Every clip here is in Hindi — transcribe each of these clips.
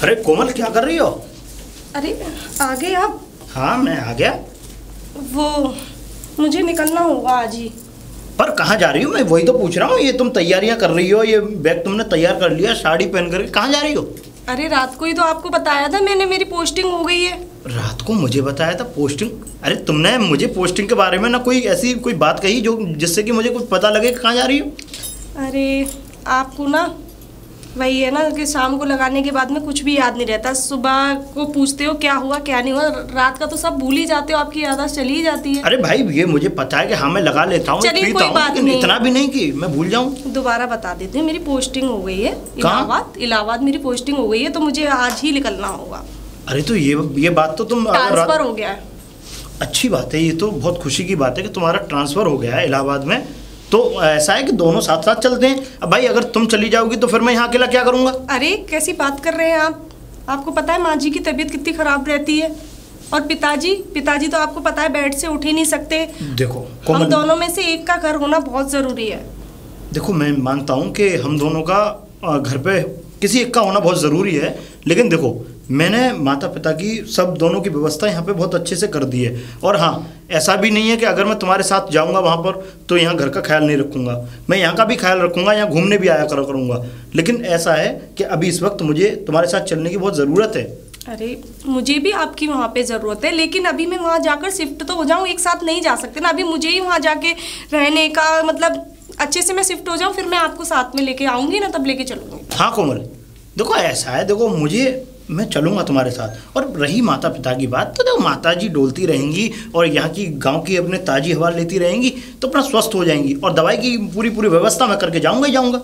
अरे कोमल, क्या कर रही हो? अरे आ गए आप? हाँ मैं आ गया। वो मुझे निकलना होगा आज ही। पर कहाँ जा रही हो? मैं वही तो पूछ रहा हूँ। ये तुम तैयारियां कर रही हो, ये बैग तुमने तैयार कर लिया, साड़ी पहन करके कहाँ जा रही हो? अरे रात को ही तो आपको बताया था मैंने, मेरी पोस्टिंग हो गई है। रात को मुझे बताया था पोस्टिंग? अरे तुमने मुझे पोस्टिंग के बारे में ना कोई ऐसी कोई बात कही जो जिससे कि मुझे कुछ पता लगे कहाँ जा रही हो। अरे आपको ना वही है ना कि शाम को लगाने के बाद में कुछ भी याद नहीं रहता। सुबह को पूछते हो क्या हुआ क्या नहीं हुआ, रात का तो सब भूल ही जाते हो, आपकी याददाश्त चली ही जाती है। अरे भाई ये मुझे पता है कि हाँ मैं लगा लेता हूँ, चलिए कोई बात नहीं, इतना भी नहीं कि मैं भूल जाऊँ। दोबारा बता देती हूँ, मेरी पोस्टिंग हो गई है इलाहाबाद मेरी पोस्टिंग हो गई है, तो मुझे आज ही निकलना होगा। अरे तो ये बात तो तुम ट्रांसफर हो गया है। अच्छी बात है, ये तो बहुत खुशी की बात है कि तुम्हारा ट्रांसफर हो गया है इलाहाबाद में। तो ऐसा है कि दोनों साथ साथ चलते हैं। अब भाई अगर तुम चली जाओगी तो फिर मैं यहाँ अकेला क्या करूँगा? अरे कैसी बात कर रहे हैं आप? आपको पता है माँ जी की तबीयत कितनी खराब रहती है, और पिताजी तो आपको पता है बेड से उठ ही नहीं सकते। देखो हम दोनों में से एक का घर होना बहुत ज़रूरी है। देखो मैं मानता हूँ कि हम दोनों का घर पे किसी एक का होना बहुत ज़रूरी है, लेकिन देखो मैंने माता पिता की सब दोनों की व्यवस्था यहाँ पे बहुत अच्छे से कर दी है। और हाँ, ऐसा भी नहीं है कि अगर मैं तुम्हारे साथ जाऊँगा वहाँ पर तो यहाँ घर का ख्याल नहीं रखूँगा, मैं यहाँ का भी ख्याल रखूँगा, यहाँ घूमने भी आया करूँगा। लेकिन ऐसा है कि अभी इस वक्त मुझे तुम्हारे साथ चलने की बहुत ज़रूरत है। अरे मुझे भी आपकी वहाँ पे ज़रूरत है, लेकिन अभी मैं वहाँ जाकर शिफ्ट तो हो जाऊँ, एक साथ नहीं जा सकते ना। अभी मुझे ही वहाँ जाके रहने का मतलब अच्छे से मैं शिफ्ट हो जाऊँ, फिर मैं आपको साथ में लेके आऊँगी ना, तब लेके चलूँगी। हाँ कोमल देखो ऐसा है, देखो मैं चलूँगा तुम्हारे साथ। और रही माता पिता की बात, तो देखो माता जी डोलती रहेंगी और यहाँ की गांव की अपने ताज़ी हवा लेती रहेंगी तो अपना स्वस्थ हो जाएंगी, और दवाई की पूरी व्यवस्था मैं करके जाऊँगा ही जाऊँगा।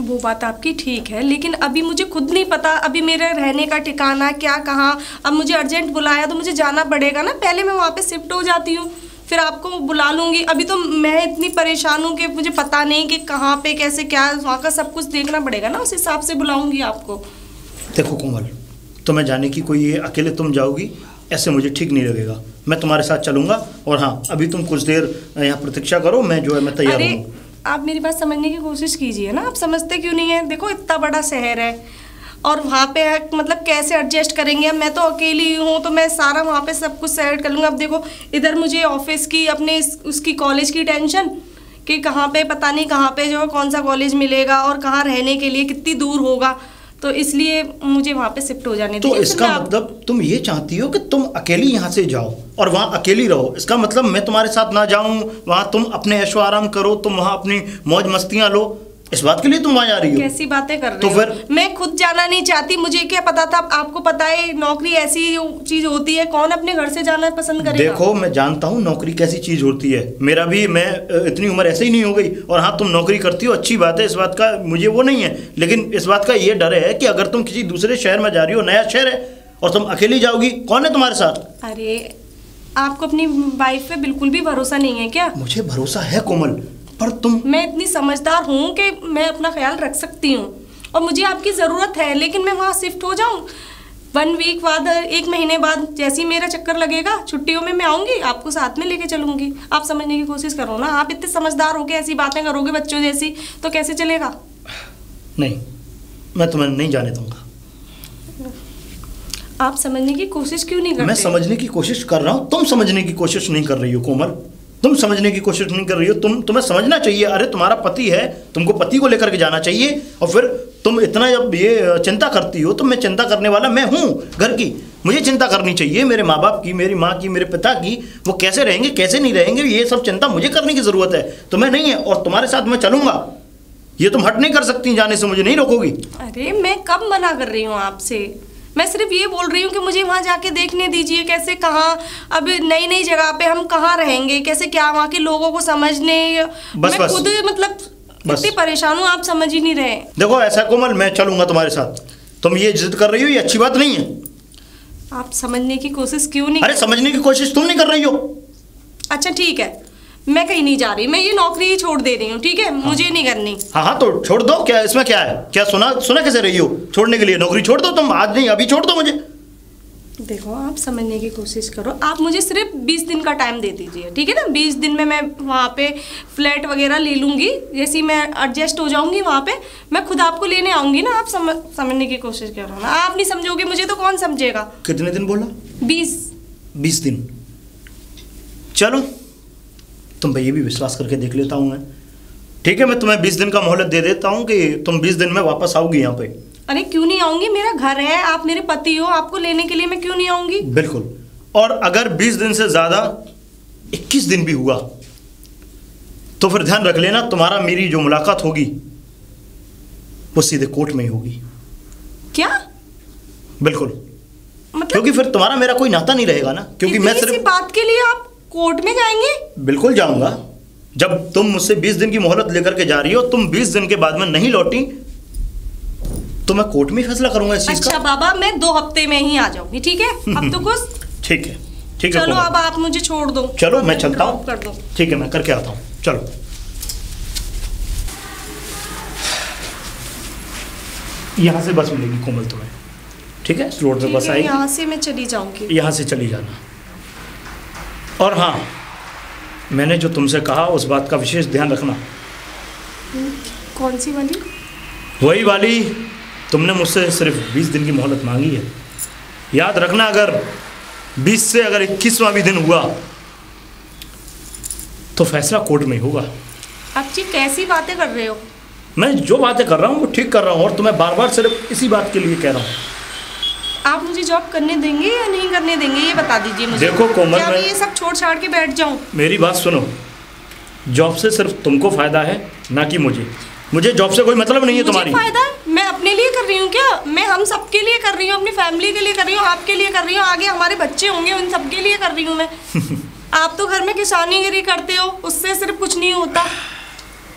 वो बात आपकी ठीक है, लेकिन अभी मुझे खुद नहीं पता अभी मेरे रहने का ठिकाना क्या कहाँ। अब मुझे अर्जेंट बुलाया तो मुझे जाना पड़ेगा ना, पहले मैं वहाँ पे शिफ्ट हो जाती हूँ फिर आपको बुला लूँगी। अभी तो मैं इतनी परेशान हूँ कि मुझे पता नहीं कि कहाँ पे कैसे क्या, वहाँ का सब कुछ देखना पड़ेगा ना, उस हिसाब से बुलाऊँगी आपको। देखो कोमल, तुम्हें जाने की कोई अकेले तुम जाओगी ऐसे मुझे ठीक नहीं लगेगा, मैं तुम्हारे साथ चलूँगा। और हाँ अभी तुम कुछ देर यहाँ प्रतीक्षा करो, मैं जो है मैं तैयार हूँ। आप मेरी बात समझने की कोशिश कीजिए ना, आप समझते क्यों नहीं है? देखो इतना बड़ा शहर है और वहाँ पे मतलब कैसे एडजस्ट करेंगे। अब मैं तो अकेली हूँ तो मैं सारा वहाँ पे सब कुछ सेट कर लूँगा। अब देखो इधर मुझे ऑफिस की अपने उसकी कॉलेज की टेंशन कि कहाँ पे पता नहीं कहाँ पे जो कौन सा कॉलेज मिलेगा और कहाँ रहने के लिए कितनी दूर होगा, तो इसलिए मुझे वहाँ पे शिफ्ट हो जाने दीजिए। तो इसका मतलब तुम ये चाहती हो कि तुम अकेली यहाँ से जाओ और वहाँ अकेली रहो? इसका मतलब मैं तुम्हारे साथ ना जाऊँ, वहाँ तुम अपने ऐशो आराम करो, तुम वहाँ अपनी मौज मस्तियाँ लो, इस बात के लिए तुम वहाँ जा रही हो? कैसी बातें कर रहे तो हो? फिर मैं खुद जाना नहीं चाहती, मुझे क्या पता था? आपको पता है नौकरी ऐसी चीज होती है, कौन अपने घर से जाना पसंद करेगा? देखो मैं जानता हूँ नौकरी कैसी चीज होती है, मेरा भी मैं इतनी उम्र ऐसे ही नहीं हो गई। और हाँ तुम नौकरी करती हो, अच्छी बात है, इस बात का मुझे वो नहीं है, लेकिन इस बात का ये डर है कि अगर तुम किसी दूसरे शहर में जा रही हो, नया शहर है और तुम अकेली जाओगी, कौन है तुम्हारे साथ? अरे आपको अपनी वाइफ पे बिल्कुल भी भरोसा नहीं है क्या? मुझे भरोसा है कोमल, पर तुम। मैं इतनी समझदार हूँ कि मैं अपना ख्याल रख सकती हूँ और मुझे आपकी ज़रूरत है, लेकिन मैं वहाँ शिफ्ट हो जाऊँ 1 वीक बाद, 1 महीने बाद, जैसे ही मेरा चक्कर लगेगा छुट्टियों में मैं आऊँगी, आपको साथ में लेके चलूँगी। आप समझने की कोशिश करो ना, आप इतने समझदार होके ऐसी बातें करोगे बच्चों जैसी तो कैसे चलेगा? नहीं, मैं तुम्हें नहीं जाने दूँगा। आप समझने की कोशिश क्यों नहीं करते? मैं समझने की कोशिश कर रहा हूँ, तुम समझने की कोशिश नहीं कर रही हो कोमल, तुम समझने की कोशिश नहीं कर रही हो। तुम्हें समझना चाहिए। अरे तुम्हारा पति है, तुमको पति को लेकर के जाना चाहिए, और फिर तुम इतना जब ये चिंता करती हो तो मैं चिंता करने वाला मैं हूँ घर की, मुझे चिंता करनी चाहिए मेरे माँ बाप की, मेरी माँ की, मेरे पिता की, वो कैसे रहेंगे कैसे नहीं रहेंगे, ये सब चिंता मुझे करने की ज़रूरत है, तुम्हें नहीं है। और तुम्हारे साथ मैं चलूँगा, ये तुम हट नहीं कर सकती, जाने से मुझे नहीं रोकोगी। अरे मैं कब मना कर रही हूँ आपसे? मैं सिर्फ ये बोल रही हूँ कि मुझे वहाँ जाके देखने दीजिए कैसे कहाँ, अब नई नई जगह पे हम कहाँ रहेंगे, कैसे क्या वहाँ के लोगों को समझने। मैं खुद मतलब इतनी परेशान हूँ, आप समझ ही नहीं रहे। देखो ऐसा कोमल, मैं चलूंगा तुम्हारे साथ, तुम ये जिद कर रही हो, ये अच्छी बात नहीं है। आप समझने की कोशिश क्यों नहीं? अरे समझने की कोशिश तुम नहीं कर रही हो। अच्छा ठीक है, मैं कहीं नहीं जा रही, मैं ये नौकरी ही छोड़ दे रही हूँ, ठीक है? हाँ। मुझे नहीं करनी। हाँ तो छोड़ दो, क्या इसमें क्या है? क्या सुना कैसे रही हो? छोड़ने के लिए नौकरी छोड़ दो तुम, आज नहीं अभी छोड़ दो मुझे। देखो आप समझने की कोशिश करो, आप मुझे सिर्फ 20 दिन का टाइम दे दीजिए, ठीक है ना। 20 दिन में मैं वहाँ पे फ्लैट वगैरह ले लूँगी, जैसे मैं एडजस्ट हो जाऊँगी वहाँ पे, मैं खुद आपको लेने आऊँगी ना। आप समझने की कोशिश करो ना, आप नहीं समझोगे मुझे तो कौन समझेगा। कितने दिन बोला? 20 दिन। चलो तुम पे ये भी विश्वास करके देख लेता हूँ मैं। ठीक है, मैं तुम्हें 20 दिन का मोहलत दे देता हूँ कि तुम 20 दिन में वापस आओगी यहाँ पे। अरे क्यों नहीं आऊंगी, मेरा घर है, आप मेरे पति हो, आपको लेने के लिए मैं क्यों नहीं आऊंगी। बिल्कुल। और अगर 20 दिन से ज्यादा 21 दिन भी हुआ तो फिर ध्यान रख लेना, तुम्हारा मेरी जो मुलाकात होगी वो सीधे कोर्ट में ही होगी। क्या? बिल्कुल, मतलब क्योंकि फिर तुम्हारा मेरा कोई नाता नहीं रहेगा ना, क्योंकि मैं सिर्फ बात के लिए आप कोर्ट में जाएंगे। बिल्कुल जाऊंगा। जब तुम मुझसे 20 दिन की मोहलत लेकर के जा रही हो, तुम 20 दिन के बाद में नहीं लौटी तो मैं कोर्ट में फैसला करूंगा इस चीज का। अच्छा बाबा, मैं 2 हफ्ते में ही आ जाऊंगी, ठीक है। अब तो कुछ ठीक है, ठीक है। चलो अब आप मुझे छोड़ दो। चलो मैं चलता हूँ। कर दो। ठीक है, मैं करके आता हूँ। चलो। यहाँ से बस मिलेगी कोमल तुम्हें, ठीक है। रोड से बस आएगी, यहाँ से मैं चली जाऊंगी। यहाँ से चली जाना। और हाँ, मैंने जो तुमसे कहा उस बात का विशेष ध्यान रखना। कौन सी वाली? वही वाली, तुमने मुझसे सिर्फ 20 दिन की मोहलत मांगी है। याद रखना, अगर 20 से अगर 21वां भी दिन हुआ तो फैसला कोर्ट में ही होगा। आप जी कैसी बातें कर रहे हो? मैं जो बातें कर रहा हूँ वो ठीक कर रहा हूँ, और तुम्हें बार बार सिर्फ इसी बात के लिए कह रहा हूँ। आप मुझे जॉब करने देंगे या नहीं करने देंगे, ये बता दीजिए मुझे। देखो कोमल, मैं ये सब छोड़ छाड़ के बैठ जाऊँ? मेरी बात सुनो, जॉब से सिर्फ तुमको फायदा है, ना कि मुझे जॉब से कोई मतलब नहीं है तुम्हारी। फायदा मैं अपने लिए कर रही हूँ क्या? मैं हम सबके लिए कर रही हूँ, अपनी फैमिली के लिए कर रही हूँ, आपके लिए कर रही हूँ, आगे हमारे बच्चे होंगे उन सबके लिए कर रही हूँ मैं। आप तो घर में किसानीगिरी करते हो, उससे सिर्फ कुछ नहीं होता।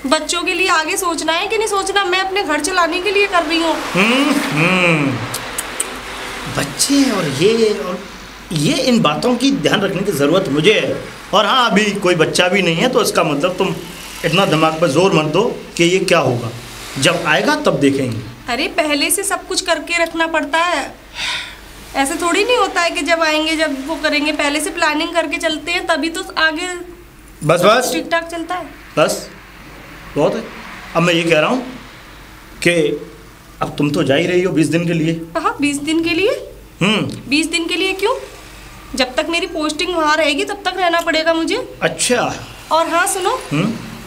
बच्चों के लिए आगे सोचना है कि नहीं सोचना, मैं अपने घर चलाने के लिए कर रही हूँ। बच्चे और ये इन बातों की ध्यान रखने की ज़रूरत मुझे है। और हाँ, अभी कोई बच्चा भी नहीं है, तो इसका मतलब तुम इतना दिमाग पर जोर मत दो कि ये क्या होगा, जब आएगा तब देखेंगे। अरे पहले से सब कुछ करके रखना पड़ता है, ऐसे थोड़ी नहीं होता है कि जब आएंगे जब वो करेंगे। पहले से प्लानिंग करके चलते हैं, तभी तो आगे बस ठीक ठाक चलता है। बस बहुत है। अब मैं ये कह रहा हूँ कि अब तुम तो जा ही रही हो 20 दिन के लिए। हाँ, 20 दिन के लिए। 20 दिन के लिए क्यों? जब तक मेरी पोस्टिंग वहाँ रहेगी तब तक रहना पड़ेगा मुझे। अच्छा। और हाँ सुनो,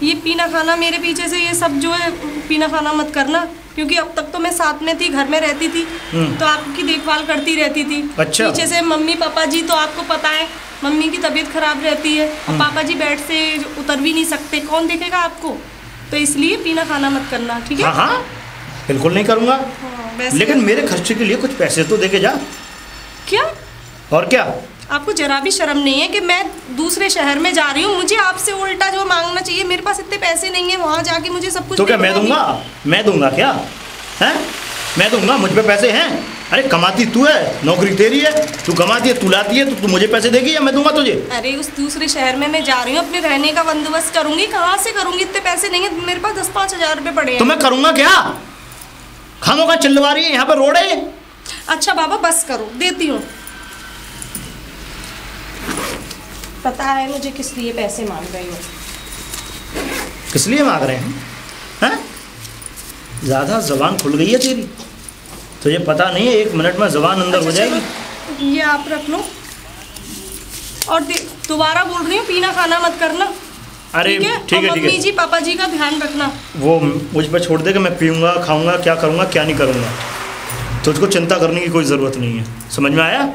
ये पीना खाना मेरे पीछे से ये सब जो है पीना खाना मत करना, क्योंकि अब तक तो मैं साथ में थी, घर में रहती थी, तो आपकी देखभाल करती रहती थी। अच्छा। पीछे से मम्मी पापा जी, तो आपको पता है मम्मी की तबीयत खराब रहती है, और पापा जी बेड से उतर भी नहीं सकते, कौन देखेगा आपको? तो इसलिए पीना खाना मत करना, ठीक है? हाँ हाँ बिल्कुल नहीं करूँगा। लेकिन मेरे खर्चे के लिए कुछ पैसे तो देके जा। क्या? और क्या? आपको जरा भी शर्म नहीं है कि मैं दूसरे शहर में जा रही हूँ, मुझे आपसे उल्टा जो मांगना चाहिए? मेरे पास इतने पैसे नहीं है वहाँ जाके मुझे सब कुछ। तो क्या मैं दूंगा? मैं दूंगा क्या? हैं? मैं दूंगा? मुझ पे पैसे हैं? अरे कमाती तू है, नौकरी तेरी है, तू कमाती है, तू लाती है, तो तू मुझे पैसे देगी या मैं दूंगा तुझे? अरे उस दूसरे शहर में मैं जा रही हूँ, अपने रहने का बंदोबस्त करूंगी। कहाँ से करूंगी? इतने पैसे नहीं है मेरे पास, 10-5 हज़ार रुपये पड़े हैं। तो मैं करूंगा क्या? खामों का चिल्लवा रही है, यहाँ पर रोड है। अच्छा बाबा बस करो, देती हूँ। पता है मुझे किस लिए पैसे मांग रही हो। किस लिए मांग रहे हैं? हैं? ज़्यादा ज़बान खुल गई है तेरी, तुझे पता नहीं है 1 मिनट में ज़बान अंदर हो जाएगी। ये आप रख लो, और दोबारा बोल रही हूँ पीना खाना मत करना। अरे ठीक है मम्मी जी पापा जी का ध्यान रखना। वो मुझ पर छोड़ दे कि मैं पीऊँगा खाऊँगा, क्या करूँगा क्या नहीं करूँगा, तुझको चिंता करने की कोई ज़रूरत नहीं है। समझ में आया?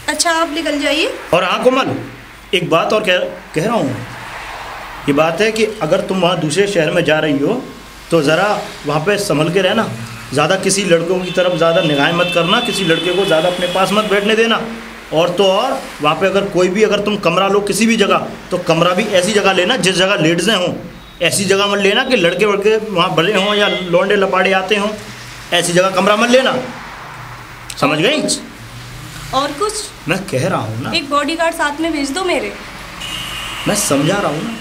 अच्छा आप निकल जाइए। और हाँ कोमल, एक बात और कह रहा हूँ, ये बात है कि अगर तुम वहाँ दूसरे शहर में जा रही हो तो ज़रा वहाँ पे संभल के रहना। ज़्यादा किसी लड़कों की तरफ ज़्यादा निगाहें मत करना, किसी लड़के को ज़्यादा अपने पास मत बैठने देना। और तो और वहाँ पे अगर कोई भी अगर तुम कमरा लो किसी भी जगह, तो कमरा भी ऐसी जगह लेना जिस जगह लेडीज़ें हों। ऐसी जगह मत लेना कि लड़के वड़के वहाँ भले हों या लौंडे लपाड़े आते हों, ऐसी जगह कमरा मत लेना। समझ गई? और कुछ मैं कह रहा हूँ ना, एक बॉडीगार्ड साथ में भेज दो मेरे। मैं समझा रहा हूँ ना,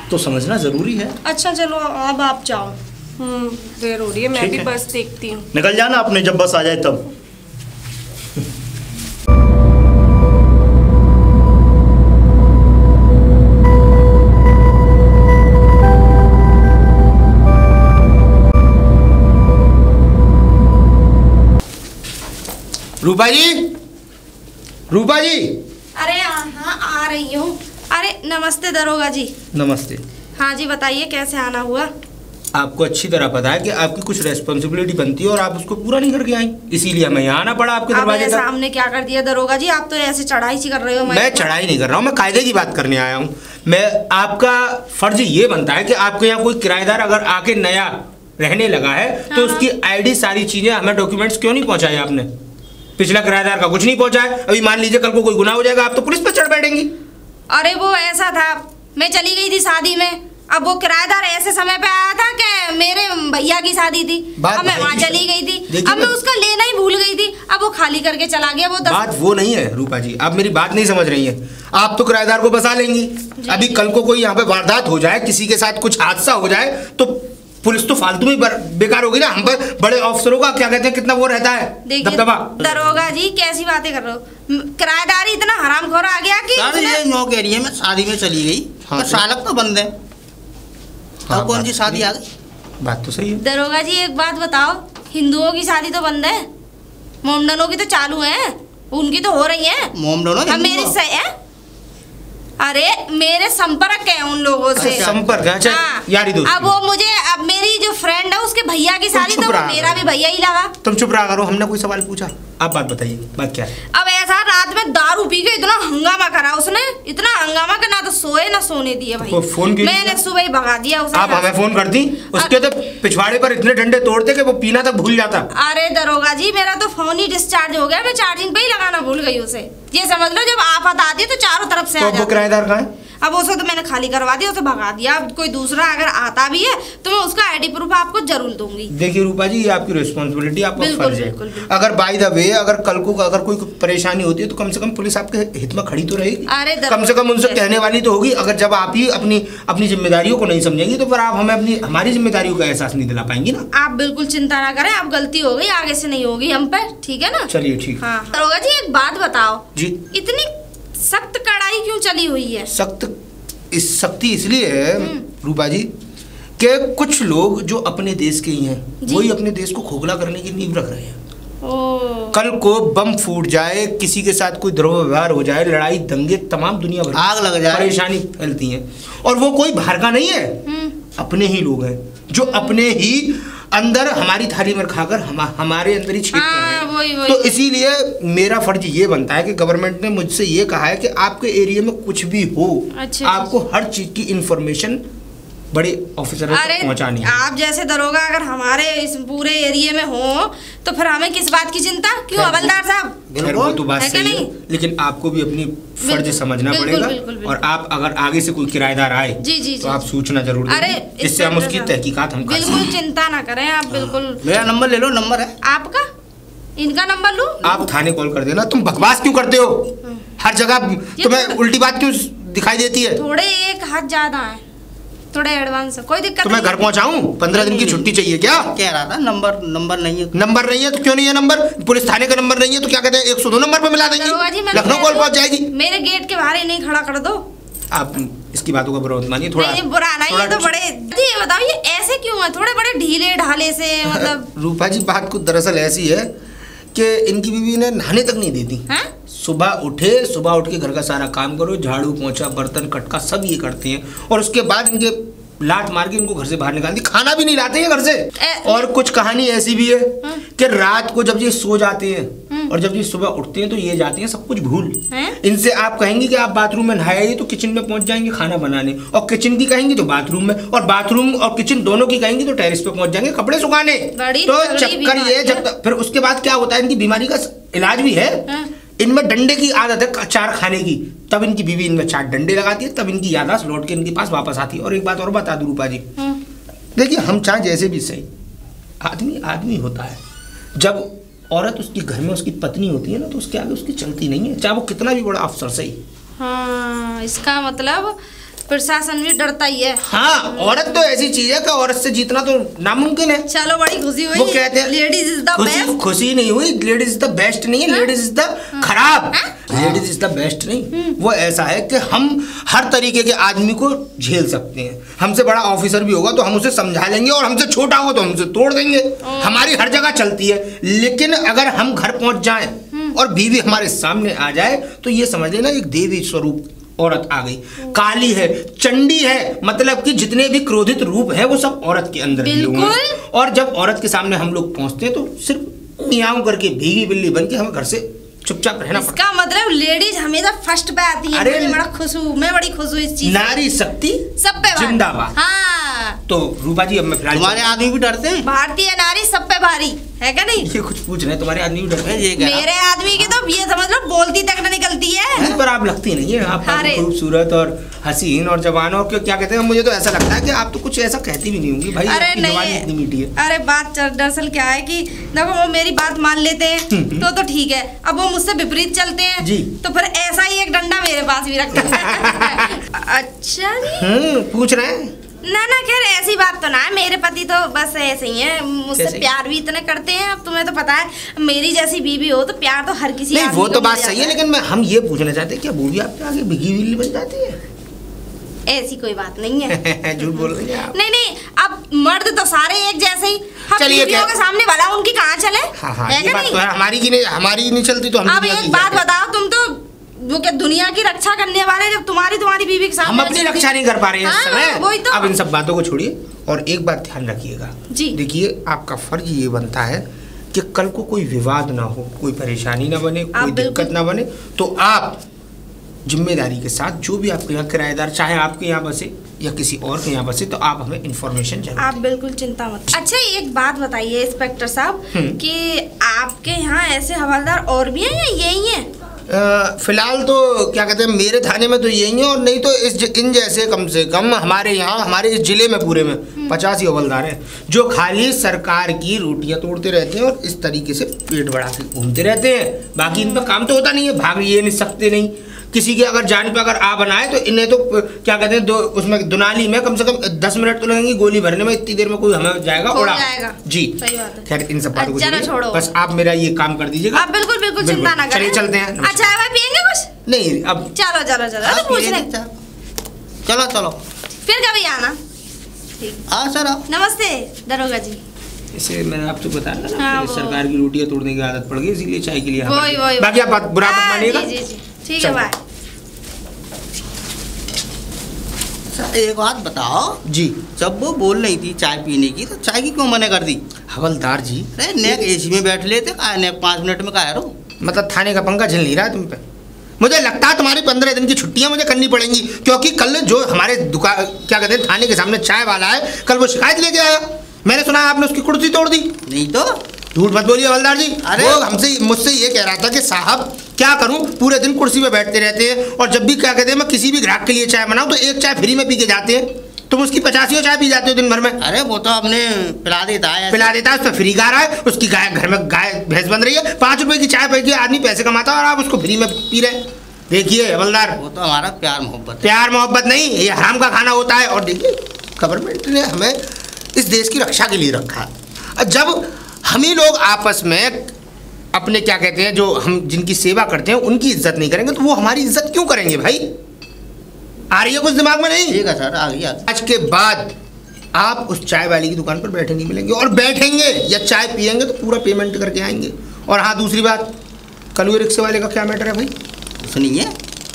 तो समझना ज़रूरी है। अच्छा चलो अब आप जाओ, देर हो रही है, मैं भी बस देखती हूँ। निकल जाना अपने, जब बस आ जाए तब। रूपा जी, रूपा जी। अरे हाँ आ रही हूँ। अरे नमस्ते दरोगा जी। नमस्ते। हाँ जी बताइए कैसे आना हुआ। आपको अच्छी तरह पता है कि आपकी कुछ रेस्पॉन्सिबिलिटी बनती है और आप उसको पूरा नहीं करके आई, इसीलिए हमें यहाँ आना पड़ा आपके दरवाजे तक। हमने क्या कर दिया दरोगा जी, आप तो ऐसे चढ़ाई सी कर रहे हो। मैं चढ़ाई नहीं कर रहा हूँ, मैं कायदे की बात करने आया हूँ। मैं आपका फर्ज ये बनता है कि आपके यहाँ कोई किराएदार अगर आके नया रहने लगा है तो उसकी आईडी सारी चीजें हमें डॉक्यूमेंट्स क्यों नहीं पहुंचाए आपने? पिछला किराएदार का कुछ नहीं पहुंचा है। अभी मान लीजिए कल को कोई गुनाह हो जाएगा, आप तो पुलिस पे चढ़ बैठेंगी। अरे वो ऐसा था, मैं चली गई थी शादी में, अब वो किराएदार ऐसे समय पे आया था कि मेरे भैया की शादी थी, अब मैं वहाँ चली गई थी, अब मैं उसका लेना ही भूल गई थी, अब वो खाली करके चला गया। वो बात वो नहीं है रूपा जी, आप मेरी बात नहीं समझ रही हैं। आप तो किराएदार को बसा लेंगी, अभी कल को कोई यहाँ पे वारदात हो जाए, किसी के साथ कुछ हादसा हो जाए तो पुलिस तो फालतू में बेकार होगी ना। हम पर बड़े अफसरों का क्या कहते हैं कितना वो रहता है दबदबा। दरोगा जी कैसी बातें कर रहे हो, किराएदारी इतना हरामखोर आ गया कि सर ये नो कह रही है मैं शादी में चली गई। हाँ, तो सालक तो बंद है। हाँ, कौन सी शादी आ गई? बात तो सही है। दरोगा जी एक बात बताओ, हिंदुओं की शादी तो बंद है, मोमडनों की तो चालू है, उनकी तो हो रही है। मोमडनों मेरे से है, अरे मेरे संपर्क है उन लोगों से। संपर्क है? हाँ। यारी दोस्ती। अब वो मुझे, अब मेरी जो फ्रेंड है उसके भैया की शादी, तो मेरा भी भैया ही लगा। तुम चुप रहा करो, हमने कोई सवाल पूछा। आप बात बताइए, बात क्या है? अब ऐसा रात में दारू पी के इतना हंगामा करा उसने, इतना हंगामा कि ना तो सोए ना सोने दिए भाई। तो फोन की मैंने सुबह ही भगा दिया उसे। आप हमें फोन करती, उसके तो पिछवाड़े पर इतने डंडे तोड़ते कि वो पीना तक भूल जाता। अरे दरोगा जी मेरा तो फोन ही डिस्चार्ज हो गया, मैं चार्जिंग पे ही लगाना भूल गई उसे। ये समझ लो जब आफत आती है तो चारों तरफ से आ जाती है। तो किराएदार कहाँ है? अब उसे तो मैंने खाली करवा दिया, उसे भगा दिया। अब कोई दूसरा अगर आता भी है तो मैं उसका आईडी प्रूफ आपको जरूर दूंगी। देखिए रूपा जी, ये आपकी रिस्पॉन्सिबिलिटी, आपका फर्ज है। बिल्कुल। अगर बाय द वे अगर कल को अगर कोई परेशानी होती है तो कम से कम पुलिस आपके हित में खड़ी तो रहेगी। अरे कम से कम उनसे कहने वाली तो होगी। अगर जब आप ही अपनी जिम्मेदारियों को नहीं समझेंगी तो फिर आप हमें हमारी जिम्मेदारियों का एहसास नहीं दिला पाएंगी ना। आप बिल्कुल चिंता ना करें, आप गलती हो गई आगे से नहीं होगी हम पर, ठीक है ना? चलिए ठीक। हाँ दरोगा जी एक बात बताओ जी, इतनी सख्त कड़ाई क्यों चली हुई है? सख्ती इसलिए है रूपा जी कि कुछ लोग जो अपने देश के ही हैं वही अपने देश को खोखला करने की नींव रख रहे हैं। कल को बम फूट जाए, किसी के साथ कोई दुर्व्यवहार हो जाए, लड़ाई दंगे तमाम दुनिया भर आग लग जाए, परेशानी फैलती है। और वो कोई बाहर का नहीं है, अपने ही लोग हैं जो अपने ही अंदर हमारी थाली में खाकर हमारे अंदर ही छेद कर रहे हैं। तो इसीलिए मेरा फर्ज ये बनता है कि गवर्नमेंट ने मुझसे ये कहा है कि आपके एरिया में कुछ भी हो, आपको हर चीज की इंफॉर्मेशन बड़े ऑफिसर तक पहुंचानी है। आप जैसे दरोगा अगर हमारे इस पूरे एरिया में हो तो फिर हमें किस बात की चिंता? क्यों हवलदार साहब? वो तो बात सही है, लेकिन आपको भी अपनी फर्ज समझना पड़ेगा। और आप अगर आगे से कोई किराएदार आए तो आप सूचना जरूर दें, जिससे हम उसकी तहकीकात हम कर सकें। बिल्कुल चिंता ना करें आप, बिल्कुल। मेरा नंबर ले लो। नंबर है आपका? इनका नंबर लूं? आप थाने कॉल कर देना। तुम बकवास क्यों करते हो? हर जगह तुम्हें उल्टी बात क्यों दिखाई देती है? थोड़े एक हाथ ज्यादा है, थोड़े एडवांस है, कोई दिक्कत नहीं। मैं घर पहुंचाऊं? 15 दिन की छुट्टी चाहिए क्या? कह रहा था नंबर नहीं है। नंबर नहीं है तो क्यों नहीं है नंबर? पुलिस थाने का नंबर नहीं है तो क्या कहते हैं 102 नंबर पे मिला देंगे, लखनऊ कॉल पहुंच जाएगी। मेरे गेट के बाहर ही नहीं खड़ा कर दो। आप इसकी बातों का विरोध मानिए। थोड़ा नहीं बुरा नहीं, ये तो बड़े जी बताओ ये ऐसे क्यों है, थोड़े बड़े ढीले ढाले से मतलब। रूपा जी बात कुछ दरअसल ऐसी है कि इनकी बीवी ने नहाने तक नहीं देती। सुबह उठ के घर का सारा काम करो, झाड़ू पोंछा बर्तन कटका सब ये करते हैं, और उसके बाद इनके लात मार के इनको घर से बाहर निकाल दी, खाना भी नहीं लाते हैं घर से। और कुछ कहानी ऐसी भी है कि रात को जब ये सो जाते हैं और जब ये सुबह उठते हैं तो ये जाते हैं सब कुछ भूल। इनसे आप कहेंगे कि आप बाथरूम में नहाइए तो किचन में पहुंच जाएंगे खाना बनाने, और किचन की कहेंगे तो बाथरूम में, और बाथरूम और किचन दोनों की कहेंगे तो टेरेस पे पहुंच जाएंगे कपड़े सुखाने। तो चक्कर ये जब फिर उसके बाद क्या होता है, इनकी बीमारी का इलाज भी है। इनमें डंडे की आदत है चार खाने की, तब इनकी बीवी इनमें 4 डंडे लगाती है, तब इनकी याददाश्त लौट के इनके पास वापस आती है। और एक बात और बता दूं रूपा जी, देखिए हम चाहे जैसे भी सही, आदमी होता है। जब औरत उसके घर में उसकी पत्नी होती है ना तो उसके आगे उसकी चलती नहीं है, चाहे वो कितना भी बड़ा अफसर सही। हाँ, इसका मतलब प्रशासन भी डरता ही है। हाँ, औरत तो ऐसी चीज है कि औरत से जीतना तो नामुमकिन है। चलो बड़ी खुशी हुई। वो कहते हैं लेडीज इज द बेस्ट। खुशी नहीं हुई, लेडीज इज द बेस्ट नहीं है, लेडीज इज द खराब। लेडीज इज द बेस्ट नहीं, वो ऐसा है कि हम हर तरीके के आदमी को झेल सकते हैं। हमसे बड़ा ऑफिसर भी होगा तो हम उसे समझा लेंगे, और हमसे छोटा हो तो हम उसे तोड़ देंगे। हमारी हर जगह चलती है। लेकिन अगर हम घर पहुंच जाएं और बीवी हमारे सामने आ जाए तो ये समझ लेना एक देवी स्वरूप औरत आ गई, काली है, चंडी है, मतलब कि जितने भी क्रोधित रूप है वो सब औरत के अंदर लिए हुए हैं। और जब औरत के सामने हम लोग पहुंचते हैं तो सिर्फ मियाऊं करके भीगी बिल्ली बन के हमें घर से चुपचाप रहना पड़ता। इसका मतलब लेडीज हमेशा फर्स्ट पे आती है। अरे मैं बड़ा खुश हूँ, मैं बड़ी खुश हूँ इस चीज। नारी शक्ति सब पे जिंदाबाद। हाँ, तो रूपा जी अब मैं फिलहाल तुम्हारे आदमी भी डरते हैं। भारतीय नारी सब पे भारी है क्या नहीं? ये कुछ पूछ रहे हैं, तुम्हारे आदमी भी डरते हैं? ये क्या? मेरे आदमी की तो ये समझ लो बोलती तक न निकलती है। पर आप लगती नहीं है, आप अरे। खूबसूरत और हसीन और जवान और क्या कहते हैं, मुझे तो ऐसा लगता है कि आप तो कुछ ऐसा कहती भी नहीं होंगी भाई। अरे आपकी जवानी इतनी मीठी है। अरे बात दरअसल क्या है कि देखो वो मेरी बात मान लेते हैं तो ठीक है, अब वो मुझसे विपरीत चलते हैं जी। तो फिर ऐसा ही एक डंडा मेरे पास भी रखते हैं। अच्छा जी, पूछ रहे हैं। ना ना खैर ऐसी बात तो ना है, मेरे पति तो बस ऐसे ही हैं, मुझसे कैसे? प्यार भी इतने करते हैं। अब तुम्हें तो पता है मेरी जैसी बीवी हो तो प्यार तो हर किसी नहीं आदमी वो को तो मिल बात सही है, जाता लेकिन हम ये पूछना चाहते हैं क्या वो भी आपके आगे बिगी बिल्ली बन जाती है? ऐसी कोई बात नहीं है। झूठ बोल रही हैं आप। नहीं अब मर्द तो सारे एक जैसे ही, हम चलिए बीवियों के सामने भला उनकी कहाँ चले? हाँ है ये क्या बात नहीं? तो है, हमारी नहीं चलती तो हम अब दुनिया एक की बात क्या बताओ, तुम तो वो क्या दुनिया की रक्षा करने वाले, जब तुम्हारी बीवी के साथ हम अपनी रक्षा नहीं कर पा रहे हैं इस समय। वही तो। अब इन सब बातों को छोड़िए और एक बात ध्यान रखिएगा जी। देखिए आपका फर्ज ये बनता है कि कल को कोई विवाद ना हो, कोई परेशानी ना बने, कोई दिक्कत ना बने, तो आप जिम्मेदारी के साथ जो भी आपके यहाँ किराएदार चाहे आपके यहाँ बसे या किसी और के यहाँ बसे तो आप हमें इन्फॉर्मेशन जरूर आप बिल्कुल चिंता मत। अच्छा एक बात बताइए इंस्पेक्टर साहब कि आपके यहाँ ऐसे हवलदार और भी हैं या यही हैं? फिलहाल तो क्या कहते हैं मेरे थाने में तो यही है और नहीं तो इन जैसे कम से कम हमारे यहाँ हमारे इस जिले में पूरे में 50 ही हवलदार हैं जो खाली सरकार की रोटियां तोड़ते रहते हैं और इस तरीके से पेट बढ़ा के घूमते रहते हैं। बाकी इन पर काम तो होता नहीं है, भाग ये नहीं सकते नहीं, किसी के अगर जान पे अगर आ बनाए तो इन्हें तो क्या कहते हैं उसमें दुनाली में कम से कम 10 मिनट तो लगेंगे गोली भरने में, इतनी देर में कोई हमें जाएगा उड़ा जी। सही बात है। खैर इन सब बातों को छोड़ो, बस आप मेरा ये काम कर दीजिएगा। आप बिल्कुल बिल्कुल चिंता ना करें। चलिए चलते हैं। अच्छा है पियेंगे कुछ? नहीं अब चलो चलो चलो तो पूछ लें। चलो चलो फिर कभी आना। हाँ सर नमस्ते दरोगा जी। इसे मैंने आपसे बताया ना हाँ, सरकार की रोटियां तोड़ने की आदत पड़ गई इसीलिए चाय के लिए वही बाकी आप बात बुरा मत मानिएगा। जी जी ठीक है, बाय। एक बात बताओ जी, जब वो बोल रही थी चाय पीने की तो चाय की क्यों मना कर दी? हवलदार जी अरे नेक एसी में बैठ लेते का नेक 5 मिनट में का रो मतलब थाने का पंखा झेल नहीं रहा है तुम पे। मुझे लगता है तुम्हारी 15 दिन की छुट्टियां मुझे करनी पड़ेंगी क्योंकि कल जो हमारे दुकान क्या कहते हैं थाने के सामने चाय वाला है कल वो शिकायत लेके आया, मैंने सुना आपने उसकी कुर्सी तोड़ दी। नहीं तो झूठ मत बोलिए हवलदार जी। अरे वो मुझसे ये कह रहा था कि साहब क्या करूं पूरे दिन कुर्सी पे बैठते रहते हैं और जब भी क्या कहते हैं मैं किसी भी ग्राहक के लिए चाय बनाऊं तो एक चाय फ्री में पी के जाते हैं, तुम उसकी 50 चाय पी जाते हो दिन भर में। अरे वो तो हमने पिला देता है उस पर फ्री गा रहा है, उसकी गाय घर में गाय भैंस बन रही है, 5 रुपए की चाय पी के आदमी पैसे कमाता है और आप उसको फ्री में पी रहे। देखिए हवलदार वो तो हमारा प्यार मोहब्बत प्यार मोहब्बत नहीं, ये हराम का खाना होता है। और देखिए गवर्नमेंट ने हमें इस देश की रक्षा के लिए रखा है। जब हम ही लोग आपस में अपने क्या कहते हैं जो हम जिनकी सेवा करते हैं उनकी इज्जत नहीं करेंगे तो वो हमारी इज्जत क्यों करेंगे भाई? आ रही है कुछ दिमाग में? नहीं ठीक है सर आ गया। आज के बाद आप उस चाय वाली की दुकान पर बैठे नहीं मिलेंगे और बैठेंगे या चाय पियेंगे तो पूरा पेमेंट करके आएंगे। और हाँ दूसरी बात, कल हुए रिक्शे वाले का क्या मैटर है भाई? सुनिए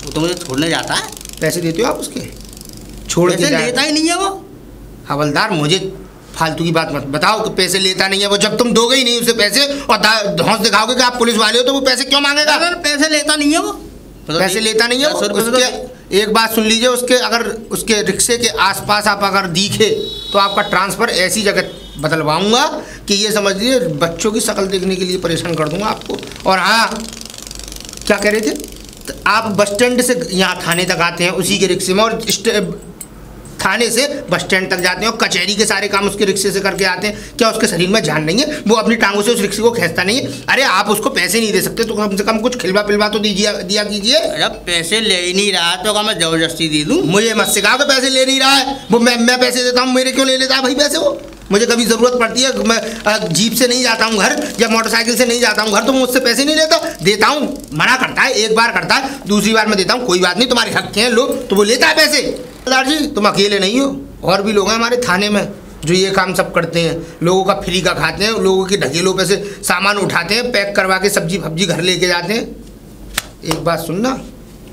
वो तो मुझे छोड़ने जाता है। पैसे देते हो आप उसके? छोड़ के लेता ही नहीं है वो। हवलदार मुझे फालतू की बात मत बताओ कि पैसे लेता नहीं है वो। जब तुम दोगे ही नहीं उसे पैसे और धौंस दिखाओगे कि आप पुलिस वाले हो तो वो पैसे क्यों मांगेगा? पैसे लेता नहीं है वो। पैसे लेता नहीं है वो। उसके एक बात सुन लीजिए, उसके अगर उसके रिक्शे के आसपास आप अगर दिखे तो आपका ट्रांसफ़र ऐसी जगह बदलवाऊंगा कि ये समझ लीजिए बच्चों की शक्ल देखने के लिए परेशान कर दूंगा आपको। और हाँ क्या कह रहे थे, तो आप बस स्टैंड से यहाँ थाने तक आते हैं उसी के रिक्शे में और थाने से बस स्टैंड तक जाते हैं और कचहरी के सारे काम उसके रिक्शे से करके आते हैं। क्या उसके शरीर में जान नहीं है? वो अपनी टांगों से उस रिक्शे को खींचता नहीं है? अरे आप उसको पैसे नहीं दे सकते तो कम से कम कुछ खिलवा पिलवा तो दिया कीजिए। जब पैसे ले ही नहीं रहा तो क्या मैं जबरदस्ती दे दूँ? मुझे मत सिखाओ कि पैसे ले नहीं रहा है वो। मैं पैसे देता हूँ, मेरे क्यों ले लेता है भाई पैसे वो? मुझे कभी ज़रूरत पड़ती है, मैं जीप से नहीं जाता हूँ घर या मोटरसाइकिल से नहीं जाता हूँ घर तो मैं उससे पैसे नहीं लेता। देता हूँ, मना करता है, एक बार करता है, दूसरी बार मैं देता हूँ, कोई बात नहीं तुम्हारे हक हैं लो, तो वो लेता है पैसे। सरदार जी तुम अकेले नहीं हो, और भी लोग हैं हमारे थाने में जो ये काम सब करते हैं, लोगों का फ्री का खाते हैं, लोगों के ढकेलों पे से सामान उठाते हैं, पैक करवा के सब्जी फब्जी घर लेके जाते हैं। एक बात सुनना,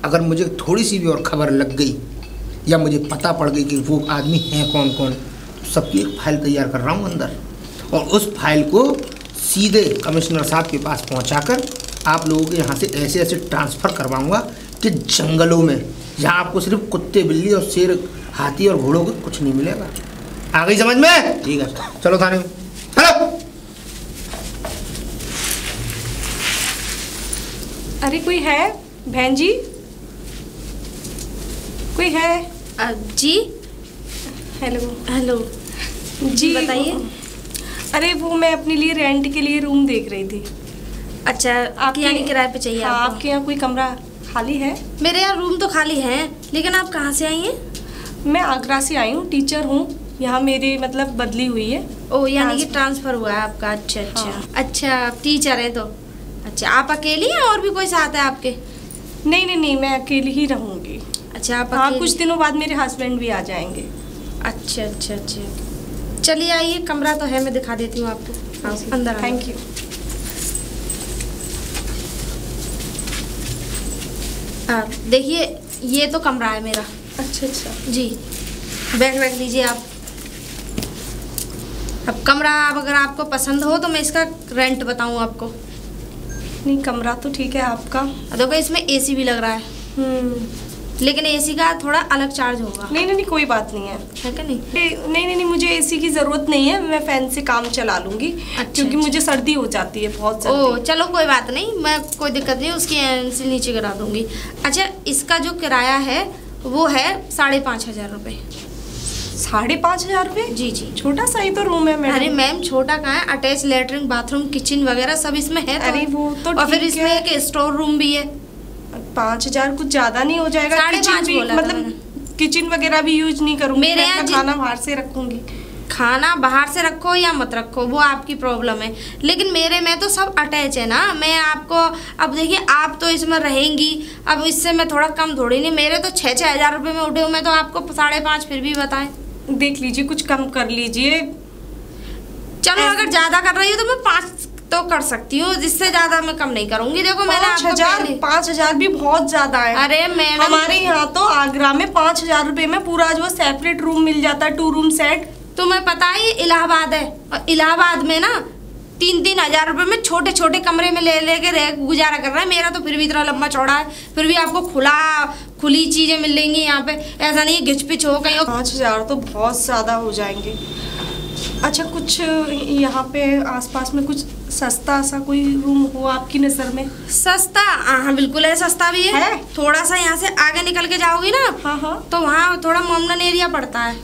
अगर मुझे थोड़ी सी भी और खबर लग गई या मुझे पता पड़ गई कि वो आदमी हैं कौन कौन, तो सबकी एक फाइल तैयार कर रहा हूँ अंदर, और उस फाइल को सीधे कमिश्नर साहब के पास पहुँचाकर आप लोगों के यहाँ से ऐसे ऐसे ट्रांसफ़र करवाऊँगा कि जंगलों में, जहाँ आपको सिर्फ कुत्ते बिल्ली और शेर हाथी और घोड़ों को कुछ नहीं मिलेगा। आ गई समझ में? ठीक है, चलो थाने में। हेलो, अरे कोई है बहन जी? कोई है? जी हेलो। हेलो जी बताइए। अरे वो मैं अपने लिए रेंट के लिए रूम देख रही थी। अच्छा, आपके यहाँ किराए पे चाहिए? हाँ, आपको? आपके यहाँ कोई कमरा खाली है? मेरे यहाँ रूम तो खाली है, लेकिन आप कहाँ से आई हैं? मैं आगरा से आई हूँ, टीचर हूँ यहाँ, मेरी मतलब बदली हुई है। ओ, यानी कि ट्रांसफ़र हुआ है आपका। अच्छा अच्छा। हाँ। अच्छा, आप टीचर हैं तो। अच्छा, आप अकेली हैं और भी कोई साथ है आपके? नहीं नहीं नहीं, मैं अकेली ही रहूँगी। अच्छा, आप हाँ, अकेली? कुछ दिनों बाद मेरे हस्बैंड भी आ जाएंगे। अच्छा अच्छा अच्छा, चलिए आइए, कमरा तो है, मैं दिखा देती हूँ आपको। हाँ, अंदर। Thank you. देखिए, ये तो कमरा है मेरा। अच्छा अच्छा जी, बैग रख लीजिए आप। अब कमरा अगर आपको पसंद हो तो मैं इसका रेंट बताऊँ आपको। नहीं, कमरा तो ठीक है आपका। देखो, इसमें एसी भी लग रहा है, लेकिन एसी का थोड़ा अलग चार्ज होगा। नहीं नहीं नहीं, कोई बात नहीं है। है क्या? नहीं नहीं नहीं नहीं, मुझे एसी की ज़रूरत नहीं है, मैं फ़ैन से काम चला लूँगी। अच्छा, क्योंकि अच्छा। मुझे सर्दी हो जाती है, बहुत ओ सर्दी। चलो, कोई बात नहीं, मैं कोई दिक्कत नहीं, उसकी से नीचे करा दूंगी। अच्छा, इसका जो किराया है वो है 5,500 रुपये। 5,500 रुपये? जी जी। छोटा सा ही तो रूम है मैडम। अरे मैम, छोटा कहाँ है, अटैच लेटरिन बाथरूम किचन वगैरह सब इसमें है तो। अरे वो तो और फिर ठीक इसमें है। एक स्टोर रूम भी है। 5,000 कुछ ज़्यादा नहीं हो जाएगा? 5,500 किचन भी, बोला था मतलब मैंने। किचन वगैरह भी यूज नहीं करूँगी, मेरे मैं यहाँ अपना खाना बाहर से रखूँगी। खाना बाहर से रखो या मत रखो, वो आपकी प्रॉब्लम है, लेकिन मेरे में तो सब अटैच है ना। मैं आपको, अब देखिए, आप तो इसमें रहेंगी, अब इससे मैं थोड़ा कम थोड़ी नहीं, मेरे तो 6-6 हज़ार रुपये में उठे हुए, मैं तो आपको 5,500 फिर भी बताएं। देख लीजिए, कुछ कम कर लीजिए। चलो, अगर ज़्यादा कर रही हो तो मैं 5 तो कर सकती हूँ, जिससे ज़्यादा मैं कम नहीं करूँगी। देखो, मैंने आपको 5,000 भी बहुत ज़्यादा है। अरे मैडम, हमारे यहाँ तो आगरा में 5,000 रुपये में पूरा जो सेपरेट रूम मिल जाता है, 2 रूम सेट। तुम्हें पता है ये इलाहाबाद है, और इलाहाबाद में ना 3-3 हज़ार रुपये में छोटे छोटे कमरे में ले के गुजारा कर रहा है। मेरा तो फिर भी इतना लंबा चौड़ा है, फिर भी आपको खुली चीज़ें मिलेंगी यहाँ पे, ऐसा नहीं घिच पिच हो कहीं। 5,000 तो बहुत ज़्यादा हो जाएंगे। अच्छा, कुछ यहाँ पे आसपास में कुछ सस्ता सा कोई रूम हो आपकी नज़र में? सस्ता? हाँ बिल्कुल है, सस्ता भी है। थोड़ा सा यहाँ से आगे निकल के जाओगी ना, हाँ हाँ, तो वहाँ थोड़ा मोमडन एरिया पड़ता है,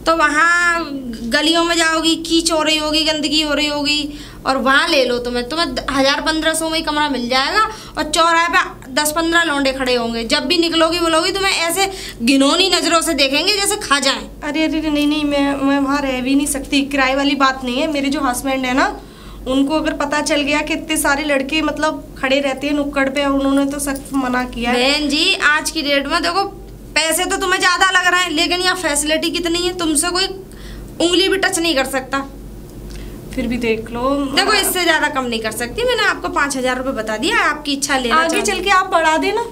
तो वहाँ गलियों में जाओगी, कीच हो रही होगी, गंदगी हो रही होगी, और वहाँ ले लो, तुम्हें 1,000-1,500 में ही कमरा मिल जाएगा, और चौराहे पे 10-15 लौंडे खड़े होंगे, जब भी निकलोगी बोलोगी तुम्हें ऐसे घिनौनी नज़रों से देखेंगे जैसे खा जाएं। अरे अरे नहीं नहीं, मैं वहाँ रह भी नहीं सकती। किराए वाली बात नहीं है, मेरे जो हस्बैंड है ना, उनको अगर पता चल गया कि इतने सारे लड़के मतलब खड़े रहते हैं नुक्कड़ पे, और उन्होंने तो सख्त मना किया है। बहन जी, आज की डेट में देखो, पैसे तो तुम्हें ज़्यादा लग रहे हैं, लेकिन यहाँ फैसिलिटी कितनी है, तुमसे कोई उंगली भी टच नहीं कर सकता। फिर भी देख लो, देखो, इससे ज़्यादा कम नहीं कर सकती। मैंने आपको 5,000 रुपये बता दिया, आपकी इच्छा लेना। आगे चल के आप बढ़ा देना।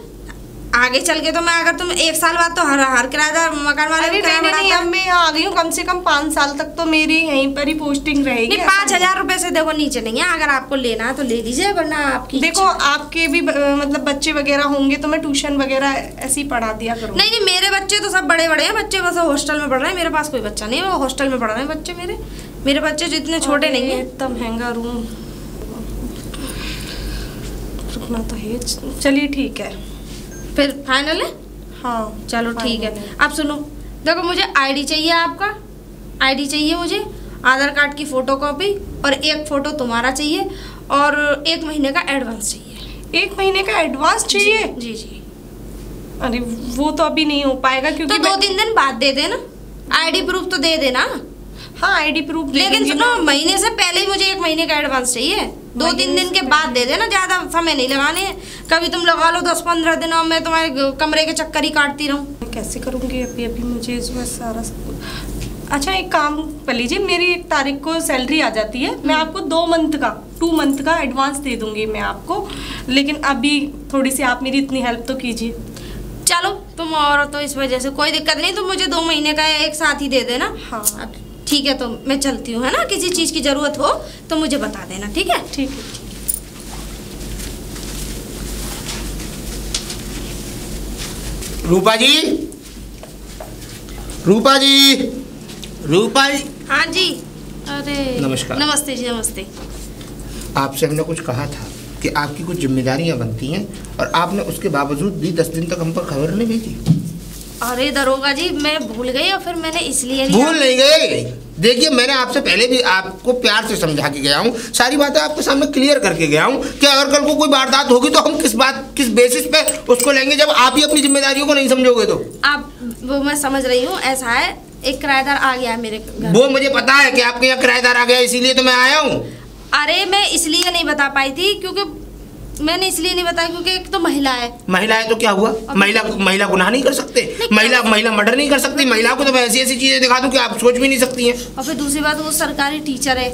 आगे चल के तो मैं, अगर तुम 1 साल बाद तो हर किराएदार मकान वाले अरे नहीं नहीं, अब मैं आ गई हूँ, कम से कम 5 साल तक तो मेरी यहीं पर ही पोस्टिंग रहेगी। 5,000 रुपये से देखो नीचे नहीं है, अगर आपको लेना है तो ले लीजिए, वरना आपकी देखो, आपके भी मतलब बच्चे वगैरह होंगे तो मैं ट्यूशन वगैरह ऐसे ही पढ़ा दिया करूँ। नहीं, मेरे बच्चे तो सब बड़े हैं, बच्चे बस हॉस्टल में पढ़ रहे हैं, मेरे पास कोई बच्चा नहीं है, वो हॉस्टल में पढ़ रहे हैं बच्चे मेरे बच्चे जो इतने छोटे नहीं है। इतना महंगा रूम, रुकना तो है। चलिए ठीक है, फिर फाइनल है? हाँ चलो ठीक है। अब सुनो, देखो, मुझे आईडी चाहिए, आपका आईडी चाहिए मुझे, आधार कार्ड की फ़ोटोकॉपी, और 1 फ़ोटो तुम्हारा चाहिए, और 1 महीने का एडवांस चाहिए। 1 महीने का एडवांस चाहिए? जी जी। अरे वो तो अभी नहीं हो पाएगा, क्योंकि तो 2-3 दिन बाद दे देना, आईडी प्रूफ तो दे देना। हाँ, आईडी प्रूफ, लेकिन सुनो, महीने से पहले ही मुझे 1 महीने का एडवांस चाहिए, 2-3 दिन के बाद दे देना, ज़्यादा समय नहीं लगाने। कभी तुम लगा लो 10-15 दिनों में, तुम्हारे कमरे के चक्कर ही काटती रहूँ। कैसे करूँगी? अभी मुझे इसमें सारा अच्छा एक काम कर लीजिए, मेरी 1 तारीख को सैलरी आ जाती है, मैं आपको 2 मंथ का एडवांस दे दूंगी मैं आपको, लेकिन अभी थोड़ी सी आप मेरी इतनी हेल्प तो कीजिए। चलो तुम और तो इस वजह से कोई दिक्कत नहीं, तुम मुझे 2 महीने का एक साथ ही दे देना। हाँ ठीक है, तो मैं चलती हूँ, है ना? किसी चीज़ की ज़रूरत हो तो मुझे बता देना, ठीक है? ठीक है। रूपा जी, रूपा जी, रूपा जी। हाँ जी। अरे नमस्कार। नमस्ते जी, नमस्ते। आपसे हमने कुछ कहा था कि आपकी कुछ जिम्मेदारियां बनती हैं और आपने उसके बावजूद भी 10 दिन तक हम पर खबर नहीं भेजी। अरे दरोगा जी, मैं भूल गई और फिर मैंने इसलिए भूल नहीं गए। देखिए, मैंने आपसे पहले भी आपको प्यार से समझा के गया हूँ, सारी बातें आपके सामने क्लियर करके गया हूँ कि अगर कल को कोई वारदात होगी तो हम किस बेसिस पे उसको लेंगे, जब आप ही अपनी जिम्मेदारियों को नहीं समझोगे तो। आप वो मैं समझ रही हूँ, ऐसा है एक किराएदार आ गया है मेरे घर। वो मुझे पता है कि आपके यहाँ किराएदार आ गया, इसीलिए तो मैं आया हूँ। अरे मैं इसलिए नहीं बता पाई थी मैंने इसलिए नहीं बताया क्योंकि एक तो महिला है। महिला है तो क्या हुआ? महिला गुनाह नहीं कर सकते? महिला मर्डर नहीं कर सकती? महिला को तो मैं ऐसी चीजें दिखा दूं कि आप सोच भी नहीं सकती हैं। और फिर दूसरी बात, वो सरकारी टीचर है।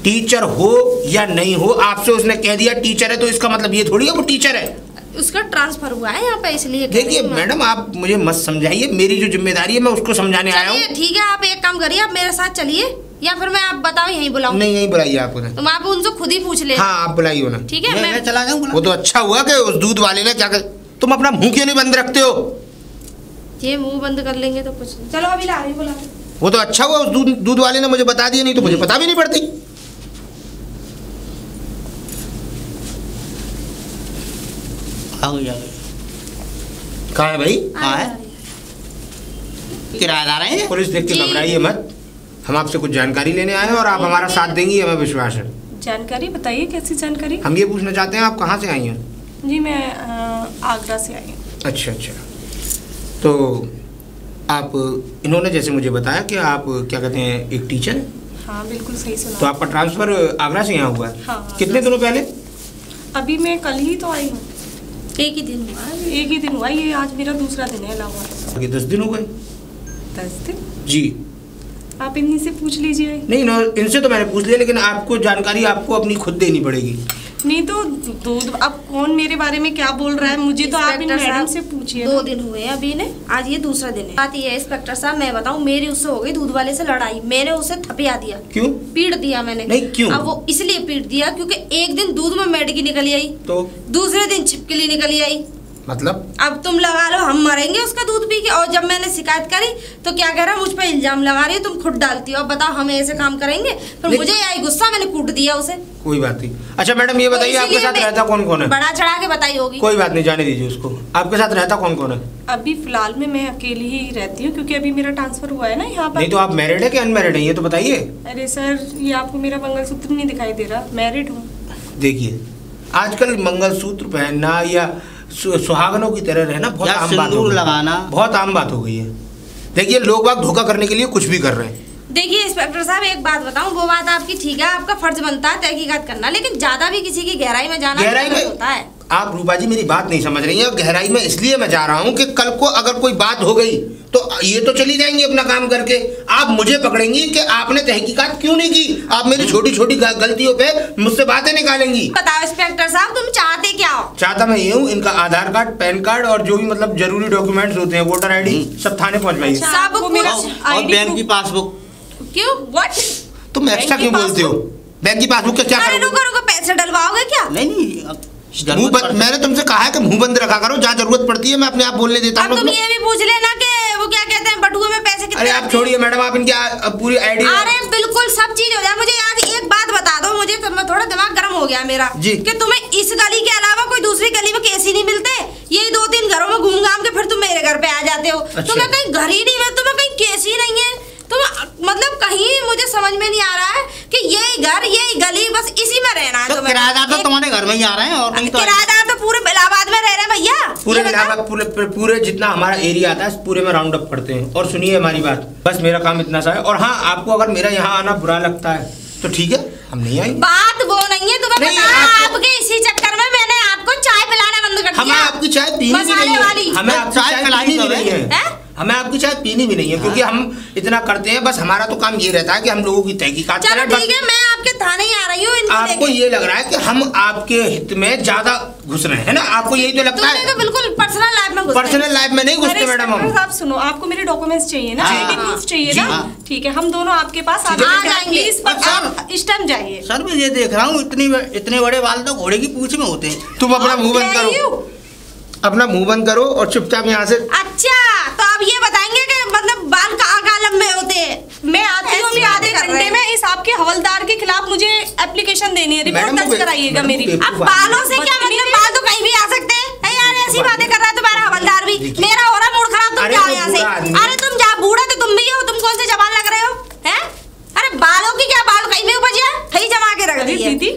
टीचर हो या नहीं हो, आपसे उसने कह दिया टीचर है तो इसका मतलब ये थोड़ी है वो टीचर है। उसका ट्रांसफर हुआ है यहाँ पे, इसलिए। देखिए मैडम, आप मुझे मत समझाइए, मेरी जो जिम्मेदारी है मैं उसको समझाने आया हूँ। ठीक है, आप एक काम करिए, आप मेरे साथ चलिए, या फिर मैं आप बताओ यहीं बुलाऊं? नहीं, यहीं बुलाइए आप उन्हें। तुम आप उनसे खुद ही पूछ ले। हाँ, आप बुलाइए ना। ठीक है, मैं चला जाऊँ। वो तो अच्छा हुआ कि उस दूध वाले ने क्या कर, तुम अपना मुंह क्यों नहीं बंद रखते हो? ये मुंह बंद कर लेंगे तो कुछ। चलो अभी ला रही, बुला। वो तो अच्छा हुआ उस दूध वाले ने मुझे बता दिया, नहीं तो मुझे पता भी नहीं पड़ती। कहाँ है भाई? हाँ है, किराएदार है। पुलिस देख के घबराइए मत, हम आपसे कुछ जानकारी लेने आए हैं और आप हमारा साथ देंगी, हमें विश्वास है। जानकारी बताइए, कैसी जानकारी? हम ये पूछना चाहते हैं आप कहाँ से आई हैं? जी मैं आगरा से आई हूँ। अच्छा, तो आप, इन्होंने जैसे मुझे बताया कि आप क्या कहते हैं एक टीचर हैं। हाँ बिल्कुल सही सुना। तो आपका ट्रांसफर आगरा से यहाँ हुआ है? हाँ। कितने दिनों पहले? अभी मैं कल ही तो आई हूँ। एक ही दिन हुआ। एक ही दिन हुआ, ये आज मेरा दूसरा दिन है लाहौर। आगे 10 दिन हो गए। 10 दिन? जी। आप इन्हीं से पूछ लीजिए। नहीं ना, इनसे तो मैंने पूछ लिया, लेकिन आपको जानकारी आपको अपनी खुद देनी पड़ेगी। नहीं तो दूध, अब कौन मेरे बारे में क्या बोल रहा है, मुझे तो आप इन मैडम से पूछिए। 2 दिन हुए अभी ने, आज ये दूसरा दिन है। बात ये है इंस्पेक्टर साहब, मैं बताऊं, मेरी उससे हो गई दूध वाले से लड़ाई। मैंने उसे थपिया दिया। क्यों? पीट दिया मैंने। नहीं, क्यों? अब वो इसलिए पीट दिया क्योंकि एक दिन दूध में मेढकी निकली आई, तो दूसरे दिन छिपकली निकली आई। मतलब अब तुम लगा लो हम मरेंगे उसका दूध पी के। और जब मैंने शिकायत करी तो क्या कह रहा, मुझ पर इल्जाम लगा रही है, तुम खुद डालती हो। अब बताओ हम ऐसे काम करेंगे? फिर मुझे आई गुस्सा, मैंने कूट दिया उसे। कोई बात नहीं। अच्छा मैडम, ये बताइए आपके साथ रहता कौन कौन है? बड़ा चढ़ा के बताई होगी। कोई बात नहीं, जाने दीजिए उसको। आपके साथ रहता कौन कौन है? अभी फिलहाल में मैं अकेली ही रहती हूँ क्योंकि अभी मेरा ट्रांसफर हुआ है ना यहाँ पर। नहीं तो आप मैरिड है कि अनमैरिड है, ये तो बताइए। अरे सर, ये आपको मेरा मंगलसूत्र नहीं दिखाई दे रहा, मैरिड हूँ। देखिए, आजकल मंगलसूत्र पहनना या सुहागनों की तरह रहना बहुत आम बात हो गई, लगाना बहुत आम बात हो गई है। देखिए, लोग बाग धोखा करने के लिए कुछ भी कर रहे हैं। देखिए इंस्पेक्टर साहब, एक बात बताऊं, वो बात आपकी ठीक है, आपका फर्ज बनता है तहकीकात करना, लेकिन ज्यादा भी किसी की गहराई में जाना गहराई में होता है। आप रूपा जी मेरी बात नहीं समझ रही हैं। गहराई में इसलिए मैं जा रहा हूं कि कल को अगर कोई बात हो गई तो ये तो चली जाएंगी अपना काम करके, आप मुझे पकड़ेंगी कि आपने तहकीकात क्यों नहीं की। आप मेरी छोटी छोटी गलतियों पे मुझसे बातें निकालेंगी। बताओ इंस्पेक्टर साहब, तुम चाहते क्या हो? चाहता मैं ये हूँ, इनका आधार कार्ड, पैन कार्ड और जो भी मतलब जरूरी डॉक्यूमेंट्स होते हैं, वोटर ID, सब थाने पहुंचवाइए। सब और बैंक की पासबुक। क्यों? व्हाट? तुम एक्स्ट्रा क्यों बोलते हो? बैंक की पासबुक का क्या अरे करोगे? रुको रुको, पैसे डलवाओगे क्या? नहीं मैंने तुमसे कहा है कि मुंह बंद रखा करो, जहाँ जरूरत पड़ती है मैं अपने आप बोलने देता हूँ। अब तुम ये भी पूछ लेना कि वो क्या कहते हैं, बटुए में पैसे कितने? अरे आप छोड़िए मैडम, आप इनकी पूरी ID। अरे बिल्कुल सब चीज हो जाए। मुझे आज एक बात बता दो, मुझे थोड़ा दिमाग गर्म हो गया मेरा जी। कि तुम्हें इस गली के अलावा कोई दूसरी गली में केस ही नहीं मिलते। ये 2-3 घरों में घूम घाम के फिर तुम मेरे घर पे आ जाते हो। तुम्हें कहीं घर ही नहीं है, तुम्हें कहीं केस ही नहीं है। तुम मतलब कहीं मुझे समझ में नहीं आ रहा है कि यही घर, यही गली, बस इसी में रहना है। तो किराएदार तो तुम्हारे घर में ही आ रहे हैं, और किराएदार तो पूरे इलाहाबाद में रह रहे हैं भैया। पूरे इलाहाबाद, पूरे जितना हमारा एरिया आता है पूरे में राउंड अप करते हैं। और सुनिए हमारी बात, बस मेरा काम इतना सा है। और हाँ, आपको अगर मेरा यहाँ आना बुरा लगता है तो ठीक है, हम नहीं आएंगे। बात वो नहीं है, तुम्हें नहीं, पता है आपके इसी चक्कर में मैंने आपको चाय पिलाना बंद कर दिया। हमें आपकी चाय पीनी भी नहीं है, हमें आपकी चाय पिलानी भी नहीं है। हमें आपकी चाय पीनी भी नहीं है, क्योंकि हम इतना करते हैं। बस हमारा तो काम ये रहता है कि हम लोगों की तहकीकात चलो करें। ठीक है, मैं आपके थाने ही आ रही हूँ। आपको ये लग रहा है कि हम आपके हित में ज्यादा घुस रहे हैं ना, आपको यही तो लगता है। तो बिल्कुल पर्सनल लाइफ में पर्सनल लाइफ में नहीं घुसते मैडम हम। आप सुनो, आपको मेरे डॉक्यूमेंट्स चाहिए ना, आईडी प्रूफ चाहिए ना, ठीक है, हम दोनों आपके पास आ जाएंगे। प्लीज इस टाइम जाइए। सर मैं ये देख रहा हूँ इतने बड़े बाल तो घोड़े की पूंछ में होते हैं। तुम अपना मुंह बंद करो, अपना मुंह बंद करो और चुपचाप यहाँ से। अच्छा, तो अब ये बताएंगे कि मतलब बाल कहाँ लंबे होते हैं? मैं आती हूँ, मैं आधे घंटे में इस आपके हवलदार के खिलाफ मुझे एप्लीकेशन देनी है, रिपोर्ट दर्ज कराइएगा मेरी। अब बालों से क्या मतलब? बाल तो कहीं भी आ सकते हैं यार, ऐसी बातें कर रहा है तुम्हारा हवलदार भी। मेरा हो रहा मूड खराब, तुम जाओ यहाँ से। अरे तुम जा, बूढ़ा तो तुम भी हो, तुम कौन से जवान लग रहे हो हैं? अरे बालों की क्या, बाल कहीं भी उपज है, कहीं जमा के रख दी है। दीदी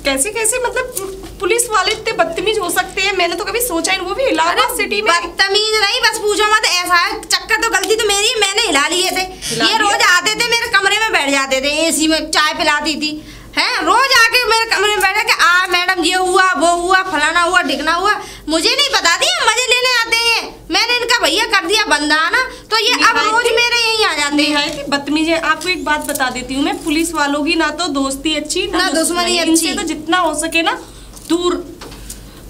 कैसे कैसे मतलब पुलिस वाले इतने बदतमीज हो सकते हैं, मैंने तो कभी सोचा ही नहीं, वो भी इलाहाबाद सिटी में। बदतमीज नहीं, बस पूछो मत। ऐसा है चक्कर, तो गलती तो मेरी, मैंने हिला लिए थे। ये रोज आते थे मेरे कमरे में बैठ जाते थे, एसी में चाय पिलाती थी, हैं रोज आके मेरे कमरे में बैठे के आ मैडम ये हुआ वो हुआ फलाना हुआ ढिकना हुआ। मुझे नहीं बता दिया, मजे लेने आते हैं। मैंने इनका भैया कर दिया बंदा ना, तो ये अब रोज मेरे यहीं आ जाते हैं। बदतमीज है। आपको एक बात बता देती हूँ मैं, पुलिस वालों की ना तो दोस्ती अच्छी ना दुश्मनी अच्छी, इनसे तो जितना हो सके ना दूर।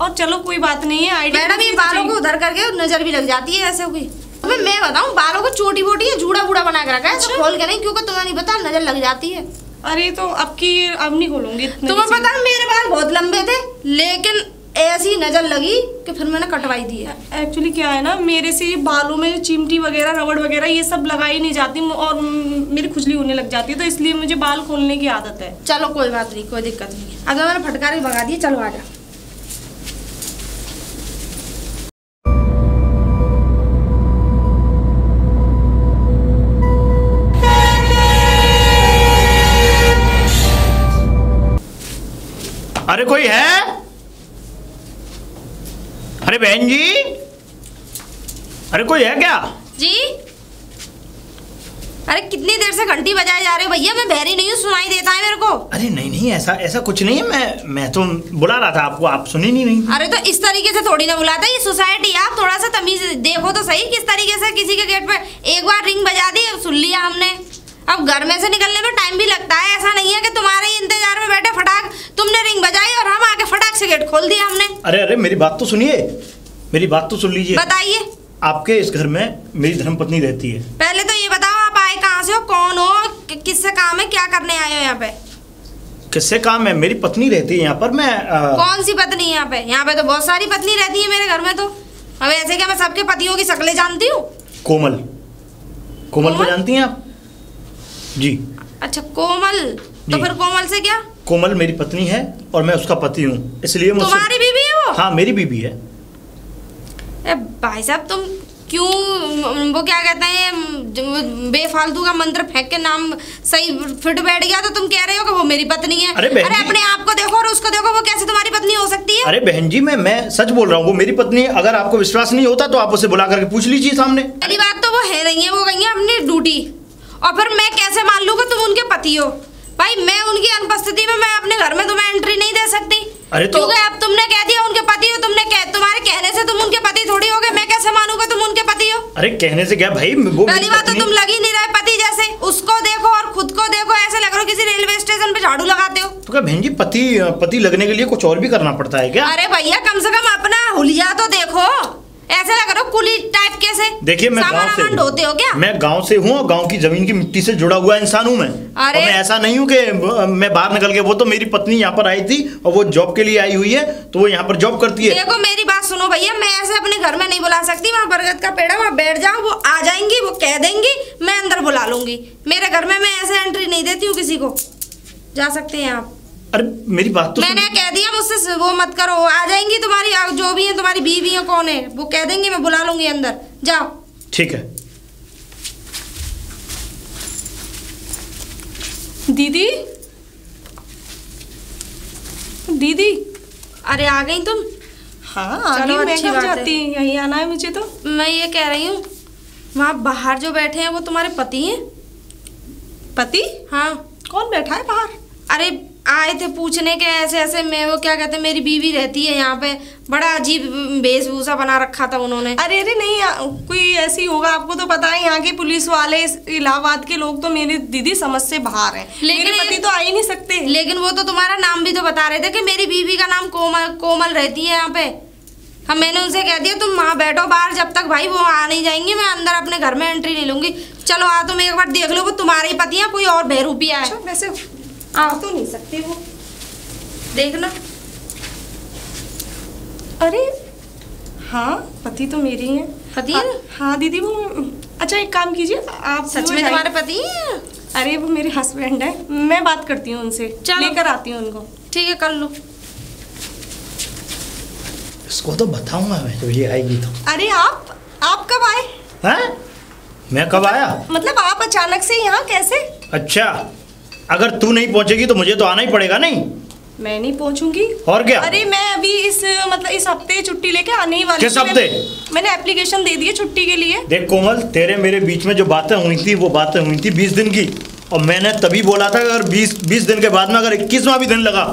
और चलो कोई बात नहीं है, आईडी मैडम ये बालों को उधर करके नजर भी लग जाती है ऐसे हुई। मैं बताऊँ, बालों को छोटी मोटी है, जूड़ा बूढ़ा बना के रखा है, तो खोल के नहीं, क्योंकि तुम्हें नहीं पता नजर लग जाती है। अरे तो अब नहीं खोलूंगी। तुम्हें पता मेरे बाल बहुत लंबे थे, लेकिन ऐसी नजर लगी कि फिर मैंने कटवाई दी है। एक्चुअली क्या है ना, मेरे से बालों में चिमटी वगैरह रबड़ वगैरह ये सब लगाई नहीं जाती और मेरी खुजली होने लग जाती है, तो इसलिए मुझे बाल खोलने की आदत है। चलो कोई बात नहीं, कोई दिक्कत नहीं है। अगर मैंने फटकार भगा दी, चलो आजा। अरे कोई है? अरे बहन जी, अरे कोई है क्या? जी अरे कितनी देर से घंटी बजाए जा रहे हो भैया? मैं बहरी नहीं हूँ, सुनाई देता है मेरे को। अरे नहीं ऐसा कुछ नहीं है, मैं तो बुला रहा था आपको, आप सुनी नहीं। अरे तो इस तरीके से थोड़ी ना बुलाता, ये सोसाइटी है, आप थोड़ा सा तमीज देखो तो सही। किस तरीके से किसी के गेट पे एक बार रिंग बजा दी, सुन लिया हमने। अब घर में से निकलने में टाइम भी लगता है, ऐसा नहीं है कि तुम्हारे इंतजार में बैठे फटाक तुमने रिंग बजाई और हम आके फटाक से गेट खोल दिया हमने। अरे मेरी बात तो सुनिए, मेरी बात तो सुन लीजिए। बताइए। आपके इस घर में मेरी धर्मपत्नी रहती है। पहले तो ये बताओ, आप आए कहाँ से हो, कौन हो, किससे काम है, क्या करने आए हो यहाँ पे? किससे काम है? मेरी पत्नी रहती है यहाँ पर। मैं कौन सी पत्नी यहाँ पे? यहाँ पे तो बहुत सारी पत्नी रहती है मेरे घर में। तो अब ऐसे क्या मैं सबके पतियों की शक्लें जानती हूँ? कोमल को जानती हैं आप? जी। अच्छा कोमल, तो फिर कोमल से क्या? कोमल मेरी पत्नी है और मैं उसका पति हूँ, इसलिए मुझसे। तुम्हारी बीवी है वो? हाँ मेरी बीवी है। भाई साहब तुम क्यों वो क्या कहते हैं बेफालतू का मंत्र फेंक के नाम सही फिट बैठ गया, तो तुम कह रहे हो कि वो मेरी पत्नी है। अरे अपने आप को देखो और उसको देखो, वो कैसे तुम्हारी पत्नी हो सकती है? अरे बहन जी मैं सच बोल रहा हूँ, वो मेरी पत्नी है। अगर आपको विश्वास नहीं होता तो आप उसे बुला करके पूछ लीजिए सामने। पहली बात तो वो है नहीं है, वो गई है अपनी ड्यूटी, और फिर मैं कैसे मान लूँ कि तुम उनके पति हो? भाई मैं उनकी अनुपस्थिति में मैं अपने घर में तुम्हें एंट्री नहीं दे सकती। अरे तो क्योंकि अब तुमने कह दिया उनके पति हो, तुम्हारे कहने से तुम उनके पति थोड़ी हो गए। मैं कैसे मानूंगा तुम उनके पति हो? अरे कहने से क्या भाई, वो पहली बात तो तुम लगी नहीं रहे पति जैसे। उसको देखो और खुद को देखो, ऐसे लग रहा हो किसी रेलवे स्टेशन पे झाड़ू लगाते हो। तो क्या बहन जी, पति लगने के लिए कुछ और भी करना पड़ता है क्या? अरे भैया कम से कम अपना हुलिया तो देखो, ऐसे लग रहा हो कुली टाइप के से। देखिए मैं गांव से होते हो क्या? मैं गांव से हूँ और गांव की जमीन की मिट्टी से जुड़ा हुआ इंसान हूँ मैं। और मैं ऐसा नहीं हूँ कि मैं बाहर निकल के, वो तो मेरी पत्नी यहाँ पर आई थी और वो जॉब के लिए आई हुई है, तो वो यहाँ पर जॉब करती है। देखो मेरी बात सुनो भैया, मैं ऐसे अपने घर में नहीं बुला सकती। वहाँ बरगद का पेड़ है, वहाँ बैठ जाओ, वो आ जाएंगी, वो कह देंगी, मैं अंदर बुला लूंगी। मेरे घर में मैं ऐसे एंट्री नहीं देती हूँ किसी को। जा सकते हैं आप। अरे मेरी बात तो मैंने कह दिया, मुझसे वो मत करो। आ जाएंगी तुम्हारी जो भी है, तुम्हारी बीवी है कौन है, वो कह देंगी, मैं बुला लूंगी अंदर। जाओ। ठीक है। दीदी दीदी, अरे आ गई तुम? हाँ चलो, मैं कब जाती, यहीं आना है मुझे। तो मैं ये कह रही हूँ, वहाँ बाहर जो बैठे हैं वो तुम्हारे पति हैं? पति? हाँ। कौन बैठा है बाहर? अरे आए थे पूछने के ऐसे ऐसे, मैं वो क्या कहते हैं मेरी बीवी रहती है यहाँ पे, बड़ा अजीब वेशभूषा बना रखा था उन्होंने। अरे नहीं, कोई ऐसी होगा, आपको तो पता है यहाँ के पुलिस वाले, इलाहाबाद के लोग तो मेरी दीदी समझ से बाहर हैं, मेरे पति तो आ ही नहीं सकते। लेकिन वो तो तुम्हारा नाम भी तो बता रहे थे कि मेरी बीवी का नाम कोमल रहती है यहाँ पे। हम मैंने उनसे कह दिया तुम वहाँ बैठो बाहर, जब तक भाई वो आ नहीं जाएंगी मैं अंदर अपने घर में एंट्री नहीं लूंगी। चलो आ तुम एक बार देख लो, वो तुम्हारे ही पति है, कोई और बहरूपिया है। वैसे आ तो नहीं सकते वो, देखना। अरे हाँ, पति तो मेरे ही हैं। पति है? हाँ दीदी वो, अच्छा एक काम कीजिए आप, सच में तुम्हारे पति हैं? अरे वो मेरे हस्बैंड है, मैं बात करती हूँ उनसे, लेकर आती हूँ उनको। ठीक है कर लो। इसको तो बताऊंगा मैं जब ये आएगी तो। अरे आप कब आए? हैं? मैं कब आया? मतलब आप अचानक से यहाँ कैसे? अच्छा, अगर तू नहीं पहुंचेगी तो मुझे तो आना ही पड़ेगा। नहीं मैं नहीं पहुंचूंगी। और क्या? अरे मैं अभी इस हफ्ते छुट्टी लेके आने ही वाली। किस हफ्ते? मैंने एप्लीकेशन दे दी है छुट्टी के लिए। देख कोमल, तेरे मेरे बीच में जो बातें हुई थी वो बातें हुई थी 20 दिन की, और मैंने तभी बोला था अगर 20 दिन के बाद में अगर 21वां भी दिन लगा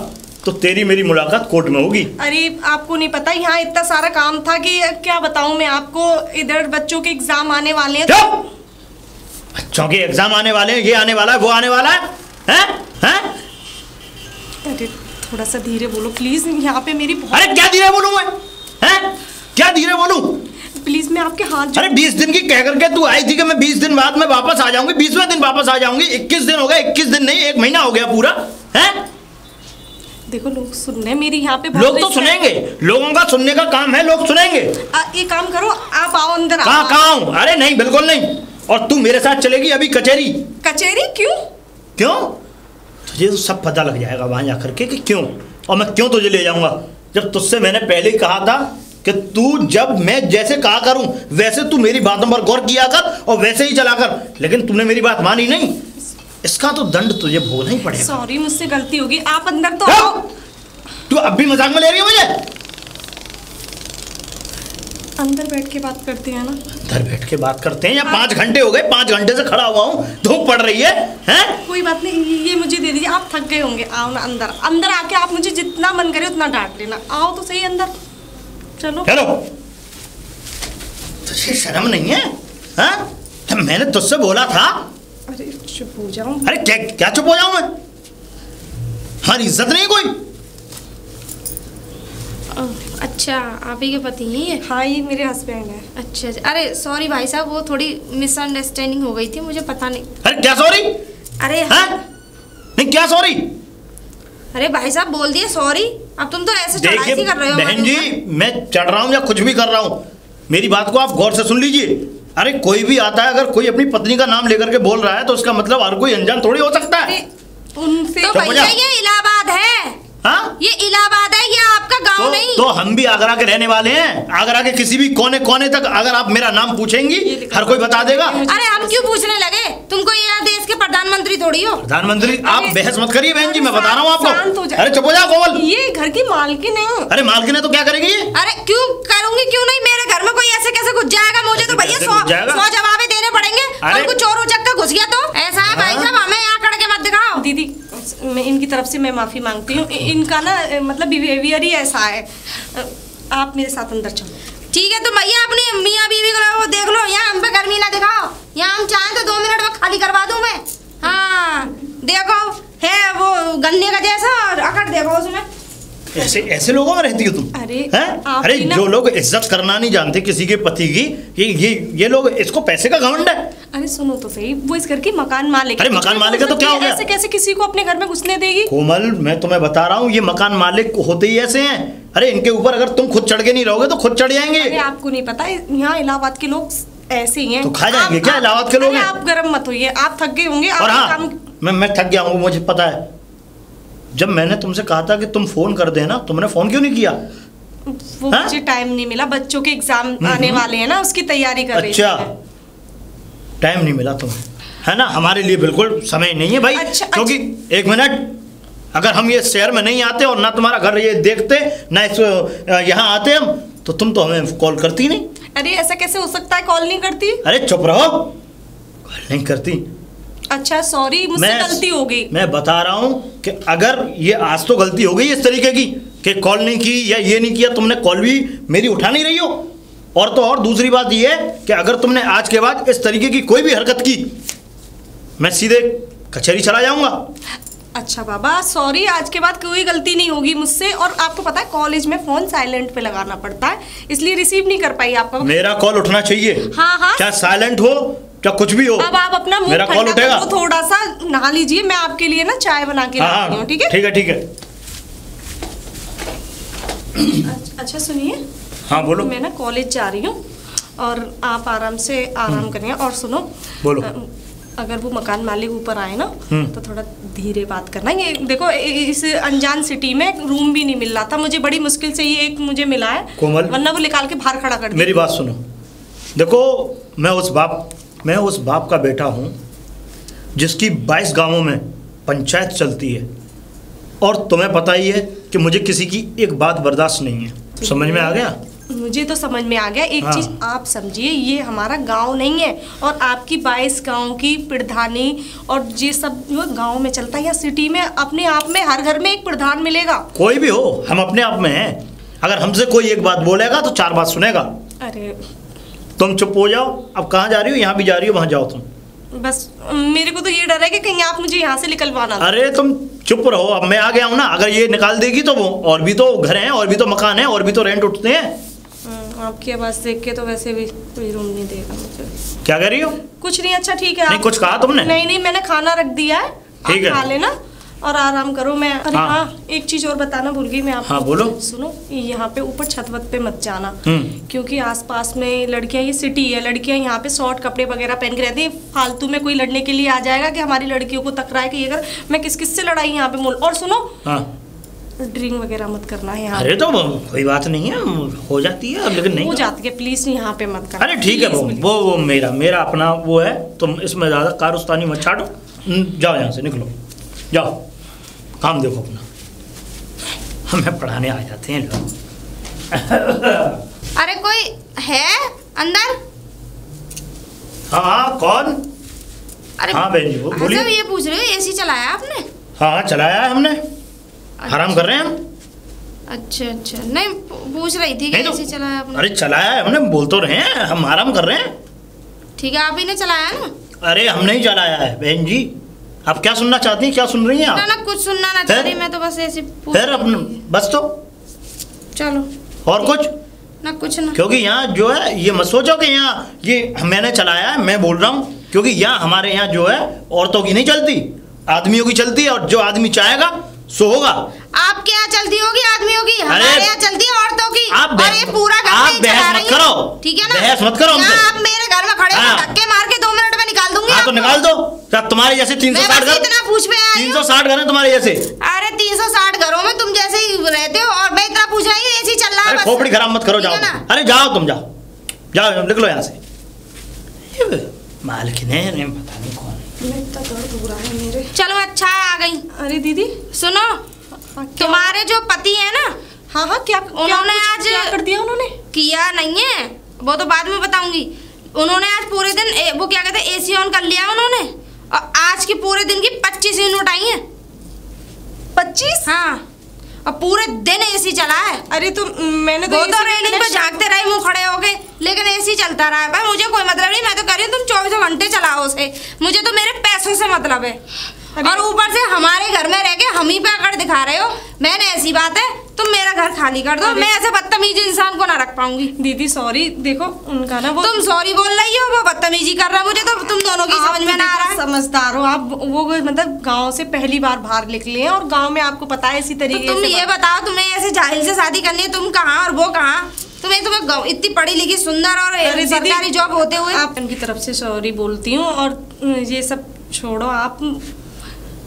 तो तेरी मेरी मुलाकात कोर्ट में होगी। अरे आपको नहीं पता, यहाँ इतना सारा काम था कि क्या बताऊं मैं आपको। इधर बच्चों के एग्जाम आने वाले हैं। बच्चों के एग्जाम आने वाले हैं, ये आने वाला है, वो आने वाला है, हैं? अरे थोड़ा सा धीरे बोलो प्लीज, यहाँ पे मेरी बहुत... अरे क्या धीरे बोलूं मैं? हैं? क्या धीरे बोलूं? प्लीज मैं आपके हाथ अरे 20 दिन की कह करके तू आई थी कि मैं 20 दिन बाद में वापस आ जाऊंगी, 20वें दिन वापस आ जाऊंगी। 21 दिन हो गए, 21 दिन नहीं 1 महीना हो गया पूरा। हैं? देखो लोग सुन रहे हैं मेरी यहाँ पे। लोग तो सुनेंगे, लोगों का सुनने का काम है, लोग सुनेंगे। एक काम करो, आप आओ अंदर। कहाँ? अरे नहीं, बिल्कुल नहीं। और तू मेरे साथ चलेगी अभी कचहरी। कचहरी? क्यों? तुझे तो सब पता लग जाएगा वहां जाकर के कि क्यों, और मैं क्यों तुझे ले जाऊंगा। जब तुझसे मैंने पहले ही कहा था कि तू जब मैं जैसे कहा करूं वैसे तू मेरी बातों पर गौर किया कर और वैसे ही चला कर, लेकिन तूने मेरी बात मानी नहीं। इसका तो दंड तुझे भोगना ही पड़ेगा। सॉरी, मुझसे गलती होगी, आप अंदर तो आओ। तू अब भी मजाक में ले रही है मुझे? अंदर बैठ के बात करते हैं ना। अंदर बैठ के बात करते हैं या 5 घंटे हो गए, 5 घंटे से खड़ा हुआ हूँ, धूप पड़ रही है, हैं? कोई बात नहीं, ये मुझे दे दीजिए, आप थक गए होंगे। आओ ना अंदर, अंदर आके आप मुझे जितना मन करे उतना डांट लेना। आओ तो सही अंदर, चलो। हेलो, तुझे शर्म नहीं है? हाँ? मैंने तुझसे बोला था। अरे चुप हो जाओ। अरे क्या चुप हो जाऊं मैं? हमारी इज्जत नहीं कोई? अच्छा, आप ही के पति हैं ये? हाँ, ये मेरे हस्बैंड है। अच्छा, अरे सॉरी भाई साहब, वो थोड़ी मिसअंडरस्टैंडिंग हो गई थी, मुझे पता नहीं। अरे क्या सॉरी? अरे हाँ? नहीं क्या सॉरी? अरे भाई साहब बोल दिए सॉरी, अब तुम तो ऐसे चढ़ाई सी कर रहे हो। बहन जी, मैं चढ़ रहा हूँ या कुछ भी कर रहा हूँ, मेरी बात को आप गौर से सुन लीजिए। अरे कोई भी आता है, अगर कोई अपनी पत्नी का नाम लेकर के बोल रहा है तो उसका मतलब हर कोई अनजान थोड़ी हो सकता है। उनसे तो भैया ये इलाहाबाद है। हाँ? ये इलाहाबाद है, ये आपका गांव नहीं। तो हम भी आगरा के रहने वाले हैं। आगरा के किसी भी कोने कोने तक अगर आप मेरा नाम पूछेंगी हर कोई बता देगा। अरे हम क्यों पूछने लगे? तुमको ये देश के प्रधानमंत्री थोड़ी हो। प्रधानमंत्री? आप बहस मत करिए बहन जी, मैं बता रहा हूँ आपको। अरे चुप हो जाओ कोमल। ये घर की मालकिन है। अरे मालकिन है तो क्या करेगी ये? अरे क्यों करूंगी, क्यों नहीं? मेरे घर में कोई ऐसे कैसे घुस जाएगा? मुझे तो भैया 100 जवाबे देने पड़ेंगे। हमको चोर उचक का घुस गया तो ऐसा है भाई साहब, हमें यहाँ खड़ के मत दिखाओ। दीदी मैं इनकी तरफ से मैं माफी मांगती हूँ, इनका ना मतलब बिहेवियर ही ऐसा है। आप मेरे साथ अंदर चलो। ठीक है, तो भैया अपनी मियाँ बीवी को देख लो, यहाँ हम पे गर्मी ना दिखाओ। यहाँ हम चाहें तो 2 मिनट में खाली करवा दूं मैं। हाँ देखो, है वो गन्ने का जैसा, अकड़ देखो उसमें। ऐसे लोगों में रहती हो तुम? अरे जो लोग इज्जत करना नहीं जानते किसी के पति की, ये लोग, इसको पैसे का घमंड है। अरे सुनो तो सही, वो इस घर की मकान मालिक। अरे मकान मालिक है तो क्या हो गया? ऐसे कैसे किसी को अपने घर में घुसने देगी? कोमल मैं तुम्हें बता रहा हूँ, ये मकान मालिक होते ही ऐसे हैं। अरे इनके ऊपर अगर तुम खुद चढ़ के नहीं रहोगे तो खुद चढ़ जाएंगे। अरे आपको नहीं पता, यहाँ इलाहाबाद के लोग ऐसे ही हैं। तो खा जाएंगे क्या इलाहाबाद के लोग? आप गर्म मत होइए, आप थक गए होंगे। और हाँ, मैं थक गया हूँ, मुझे पता है। जब मैंने तुमसे कहा था कि तुम फोन कर देना, तुमने फोन क्यों नहीं किया? वो मुझे टाइम नहीं मिला, बच्चों के एग्जाम आने वाले हैं ना, उसकी तैयारी कर रही थी। अच्छा, टाइम नहीं मिला तुम्हें, है ना? हमारे लिए बिल्कुल समय नहीं है भाई। क्योंकि एक मिनट, अगर हम ये शहर में नहीं आते और ना तुम्हारा घर ये देखते, ना यहाँ आते हम, तो तुम तो हमें कॉल करती नहीं। अरे ऐसा कैसे हो सकता है, कॉल नहीं करती? अरे चुप रहो, कॉल नहीं करती। अच्छा सॉरी, मुझसे गलती हो गई। मैं बता रहा हूँ कि अगर ये आज तो गलती हो गई इस तरीके की कि कॉल नहीं की या ये नहीं किया, तुमने कॉल भी मेरी उठा नहीं रही हो, और तो और दूसरी बात ये है कि अगर तुमने आज के बाद इस तरीके की कोई भी हरकत की, मैं सीधे कचहरी चला जाऊंगा। अच्छा बाबा सॉरी, आज के बाद कोई गलती नहीं होगी मुझसे। और आपको पता है कॉलेज में फोन साइलेंट पे लगाना पड़ता है, इसलिए रिसीव नहीं कर पाई आपका। मेरा कॉल उठना चाहिए। हाँ, चाहे साइलेंट हो क्या कुछ भी हो। अब आप अपना मुंह ठंडा करो, थोड़ा सा नहा लीजिए, मैं आपके लिए ना चाय बना के लाती हूँ। ठीक है ठीक है ठीक है। अच्छा सुनिए। हाँ बोलो। मैं ना कॉलेज जा रही हूँ और आप आराम से आराम करिए। और सुनो, बोलो। अगर वो मकान मालिक ऊपर आए ना तो थोड़ा धीरे बात करना। ये देखो इस अनजान सिटी में रूम भी नहीं मिल रहा था मुझे, बड़ी मुश्किल से ये एक मुझे मिला है कोमल, वरना वो निकाल के बाहर खड़ा कर दिया। मेरी बात सुनो, देखो मैं उस बाप का बेटा हूँ जिसकी 22 गांवों में पंचायत चलती है, और तुम्हें पता ही है कि मुझे किसी की एक बात बर्दाश्त नहीं है। समझ में आ गया? मुझे तो समझ में आ गया। एक चीज आप समझिए, ये हमारा गांव नहीं है, और आपकी 22 गांव की प्रधानी और ये सब गांव में चलता है, या सिटी में अपने आप में हर घर में एक प्रधान मिलेगा। कोई भी हो, हम अपने आप में हैं। अगर हमसे कोई एक बात बोलेगा तो 4 बात सुनेगा। अरे तुम चुप हो जाओ। अब कहाँ जा रही हो? यहाँ भी जा रही हो, वहाँ जाओ तुम। बस मेरे को तो ये डर है कि कहीं आप मुझे यहाँ से निकलवाना। अरे तुम चुप रहो, अब मैं आ गया हूँ ना। अगर ये निकाल देगी तो वो और भी तो घर हैं, और भी तो मकान है, और भी तो रेंट उठते हैं। आपकी आवाज देख के तो वैसे भी कोई रूम नहीं देगा मुझे। क्या कह रही हो? कुछ नहीं। अच्छा ठीक है। नहीं कुछ कहा तुमने? नहीं मैंने खाना रख दिया है, ठीक है, खा लेना और आराम करो। मैं अरे हाँ एक चीज और बताना भूल गई मैं आपको। हाँ बोलो। सुनो, यहाँ पे ऊपर छत वत पे मत जाना, क्योंकि आसपास में लड़कियां, ये सिटी है, लड़कियां यहाँ पे शॉर्ट कपड़े वगैरह पहन के रहती है। फालतू में कोई लड़ने के लिए आ जाएगा कि हमारी लड़कियों को तकरार है कि अगर मैं किस से लड़ाई यहाँ पे मोल। और सुनो, ड्रिंक वगैरह मत करना है यहाँ। अरे तो कोई बात नहीं है, हो जाती है, लेकिन नहीं हो जाती है, प्लीज यहाँ पे मत करना। अरे ठीक है, वो मेरा अपना वो है, तुम इसमें ज्यादा कारस्तानी मत छाटो। जाओ यहाँ से, निकलो, जाओ, काम देखो अपना। हमें पढ़ाने आ जाते हैं लोग। अरे कोई है अंदर? हाँ कौन? अरे हाँ बहन जी, बोलिए। ये पूछ रहे हो एसी चलाया आपने? हाँ चलाया है हमने। आराम कर रहे हैं हम। अच्छा नहीं पूछ रही थी कि एसी चलाया आपने। अरे चलाया है हमने, बोल तो रहे हैं, हम आराम कर रहे हैं। ठीक है, आप ही ने चलाया ना? अरे हम नहीं चलाया है बहन जी। आप क्या सुनना चाहती हैं? क्या सुन रही हैं आप? ना कुछ सुनना ना चाह रही, मैं तो बस ऐसे फिर अपने बस तो चलो। और कुछ ना कुछ ना, क्योंकि यहाँ जो है ये मत सोचो कि यहाँ ये मैंने चलाया है। मैं बोल रहा हूँ क्योंकि यहाँ हमारे यहाँ जो है औरतों की नहीं चलती, आदमियों की चलती है, और जो आदमी चाहेगा सो होगा। आपके यहाँ चलती होगी आदमियों की, हमारे यहाँ चलती है औरतों की। आप पूरा घर आप बहस मत करो, ठीक है ना? बहस मत करो हमसे। आप मेरे घर में खड़े हो, धक्के मार के 2 मिनट में निकाल दूंगी। हाँ तो निकाल दो। क्या तुम्हारे जैसे 360 घर? इतना पूछ में 360 घर है तुम्हारे जैसे? अरे 360 घरों में तुम जैसे ही रहते हो, और मैं इतना पूछ रही हूँ एसी चल रहा है। खोपड़ी खराब मत करो, जाओ। अरे जाओ, तुम जाओ, निकलो यहाँ से। मालकिन है, पता नहीं कौन है। इतना दर्द हो रहा है मेरे। चलो अच्छा है आ गई। अरे दीदी सुनो, तुम्हारे जो पति है ना, हाँ क्या उन्होंने आज क्या कर दिया? उन्होंने किया नहीं है, वो तो बाद में बताऊंगी। उन्होंने आज पूरे दिन वो क्या कहते हैं एसी ऑन कर लिया उन्होंने, और आज की पूरे दिन की 25 यूनिट आई है। 25? हाँ, और पूरे दिन एसी चला है। अरे तो मैंने तो रेलिंग पे झांकते रहे मुंह खड़े होके, लेकिन एसी चलता रहा है। भाई मुझे कोई मतलब नहीं, मैं तो कह रही हूँ तुम 24 घंटे चलाओ उसे, मुझे तो मेरे पैसों से मतलब है। और ऊपर से हमारे घर में रह के हम ही पे अकड़ दिखा रहे हो। मैंने ऐसी बात है तुम मेरा घर खाली कर दो, मैं ऐसे बदतमीजी इंसान को ना रख पाऊंगी। दीदी सॉरी, देखो उनका ना वो, तुम सॉरी बोल रही हो, वो बदतमीजी कर रहा है। मुझे तो तुम दोनों की समझ में ना आ रहा है। समझदार हो आप, वो मतलब गांव से पहली बार बाहर निकले हैं, और गांव में आपको पता है इसी तरीके तो तुम ये बताओ, तुम्हें ऐसे जाहिल से शादी करनी है, तुम कहाँ और वो कहाँ? तुम्हें इतनी पढ़ी लिखी सुंदर और सरकारी जॉब होते हुए। आप उनकी तरफ से सॉरी बोलती हूँ, और ये सब छोड़ो आप,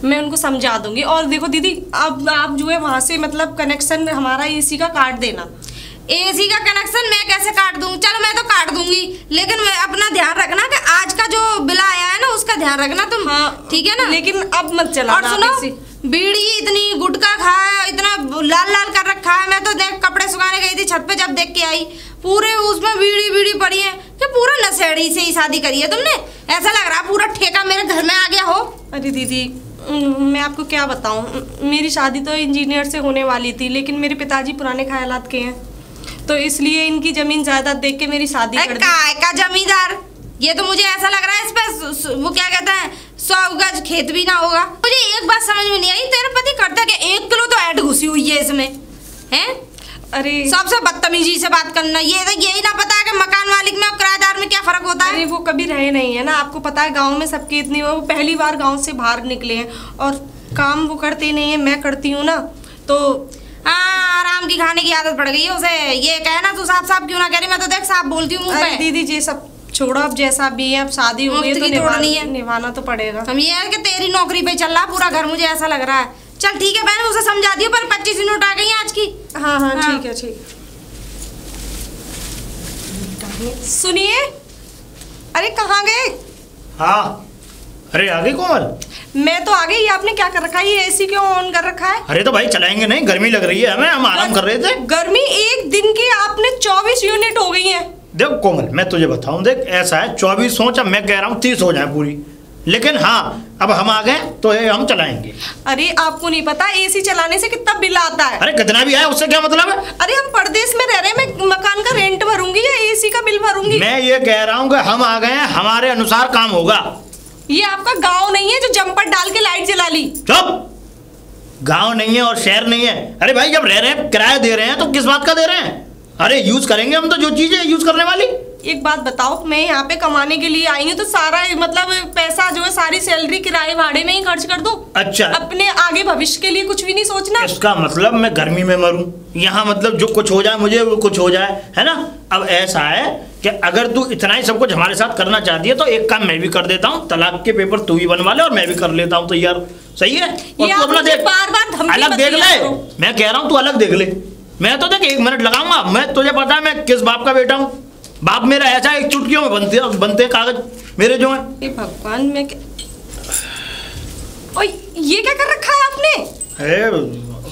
मैं उनको समझा दूंगी। और देखो दीदी, अब आप जो है वहाँ से मतलब कनेक्शन हमारा एसी का काट देना। एसी का कनेक्शन मैं कैसे काट दूं? चलो मैं तो काट दूंगी, लेकिन मैं अपना ध्यान रखना कि आज का जो बिल आया है ना उसका ध्यान रखना तुम। हाँ ठीक है ना? लेकिन अब मत चला। और सुनो, बीड़ी इतनी गुटखा खाया, इतना लाल लाल कर रखा है। मैं तो देख कपड़े सुखाने गई थी छत पे, जब देख के आई पूरे उसमें बीड़ी पड़ी है। कि पूरा नशेड़ी से ही शादी करी है तुमने? ऐसा लग रहा है पूरा ठेका मेरे घर में आ गया हो। अरे दीदी मैं आपको क्या बताऊं, मेरी शादी तो इंजीनियर से होने वाली थी, लेकिन मेरे पिताजी पुराने ख्यालात के हैं, तो इसलिए इनकी जमीन जायदाद देख के मेरी शादी कर दी। का जमींदार? ये तो मुझे ऐसा लग रहा है इस पे वो क्या कहते हैं 100 गज खेत भी ना होगा। मुझे एक बात समझ में नहीं आई, तेरा पति करता क्या? 1 किलो तो ऐड घुसी हुई है इसमें, हैं? अरे सबसे बदतमीजी से बात करना, ये तो यही ना पता है कि मकान मालिक में और किराएदार में क्या फर्क होता है। अरे वो कभी रहे नहीं है ना, आपको पता है गांव में सबकी इतनी, वो पहली बार गांव से बाहर निकले हैं और काम वो करते नहीं है, मैं करती हूँ ना, तो आराम की खाने की आदत पड़ गई है उसे। ये कहना तू साफ साफ क्यों ना कह रही, मैं तो देख साफ बोलती हूँ मुंह पे। दीदी जी सब छोड़ो, अब जैसा भी है, अब शादी हो गई तो निभाना तो पड़ेगा। हम ये है कि तेरी नौकरी पे चल रहा पूरा घर, मुझे ऐसा लग रहा है। चल ठीक है बहन, उसे समझा दियो, पर 25 यूनिट आ गई है आज की। हाँ हाँ ठीक है ठीक है। सुनिए, अरे कहाँ गए? हाँ अरे आगे कोमल। मैं तो आ गई, आपने क्या कर रखा है? ये एसी क्यों ऑन कर रखा है? अरे तो भाई चलाएंगे नहीं, गर्मी लग रही है हमें, हम आराम कर रहे थे। गर्मी एक दिन की आपने 24 यूनिट हो गई है। देख कोमल मैं तुझे बताऊं, देख ऐसा है 24 सोच, अब मैं कह रहा हूँ 30 हो जाए पूरी, लेकिन हाँ अब हम आ गए तो ये हम चलाएंगे। अरे आपको नहीं पता एसी चलाने से कितना बिल आता है? अरे कितना भी आए उससे क्या मतलब है? अरे हम परदेश में रह रहे हैं, मैं मकान का रेंट भरूंगी या एसी का बिल भरूंगी? मैं ये कह रहा हूँ कि हम आ गए हैं, हमारे अनुसार काम होगा। ये आपका गांव नहीं है जो जंपर डाल के लाइट जला ली। चुप, गांव नहीं है और शहर नहीं है। अरे भाई जब रह रहे हैं, किराया दे रहे हैं तो किस बात का दे रहे हैं? अरे यूज करेंगे हम तो जो चीजें यूज करने वाली। एक बात बताओ, मैं यहाँ पे कमाने के लिए आई हूँ तो सारा मतलब पैसा जो है सारी सैलरी किराए भाड़े में ही खर्च कर दो। अच्छा, अपने आगे भविष्य के लिए कुछ भी नहीं सोचना? इसका मतलब मैं गर्मी में मरूं यहाँ, मतलब जो कुछ हो जाए मुझे वो कुछ हो जाए, है ना? अब ऐसा है कि अगर तू इतना ही सब कुछ हमारे साथ करना चाहती है तो एक काम मैं भी कर देता हूँ, तलाक के पेपर तू ही बनवा ले और मैं भी कर लेता हूँ। तो यार सही है, और तू अपना देख, बार-बार अलग देख ले। मैं कह रहा हूँ तू अलग देख ले, मैं तो देख 1 मिनट लगाऊंगा। मैं तुझे पता है मैं किस बाप का बेटा हूँ, बाप मेरा ऐसा है, एक चुटकियों में बनते कागज मेरे जो हैं। भगवान मैं और ये क्या कर रखा है आपने?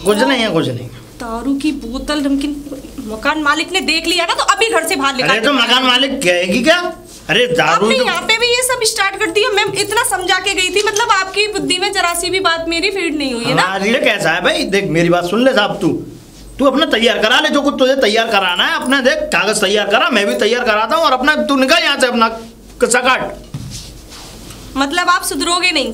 कुछ नहीं है, कुछ नहीं। दारू की बोतल, नमकीन, मकान मालिक ने देख लिया ना तो अभी घर से बाहर निकाल। अरे तो मकान मालिक कहेगी क्या? अरे दारू आपने तो... यहाँ पे भी ये सब स्टार्ट कर दिया। मैं इतना समझा के गई थी, मतलब आपकी बुद्धि में जरा सी भी बात मेरी फीड नहीं हुई है ना। ये कैसा है भाई? देख मेरी बात सुन ले साहब, तू अपना तैयार करा ले, जो कुछ तुझे तैयार कराना है अपना, देख कागज तैयार करा, मैं भी तैयार कराता हूँ, और अपना तू निकल यहाँ से, अपना किस्सा काट। मतलब आप सुधरोगे नहीं?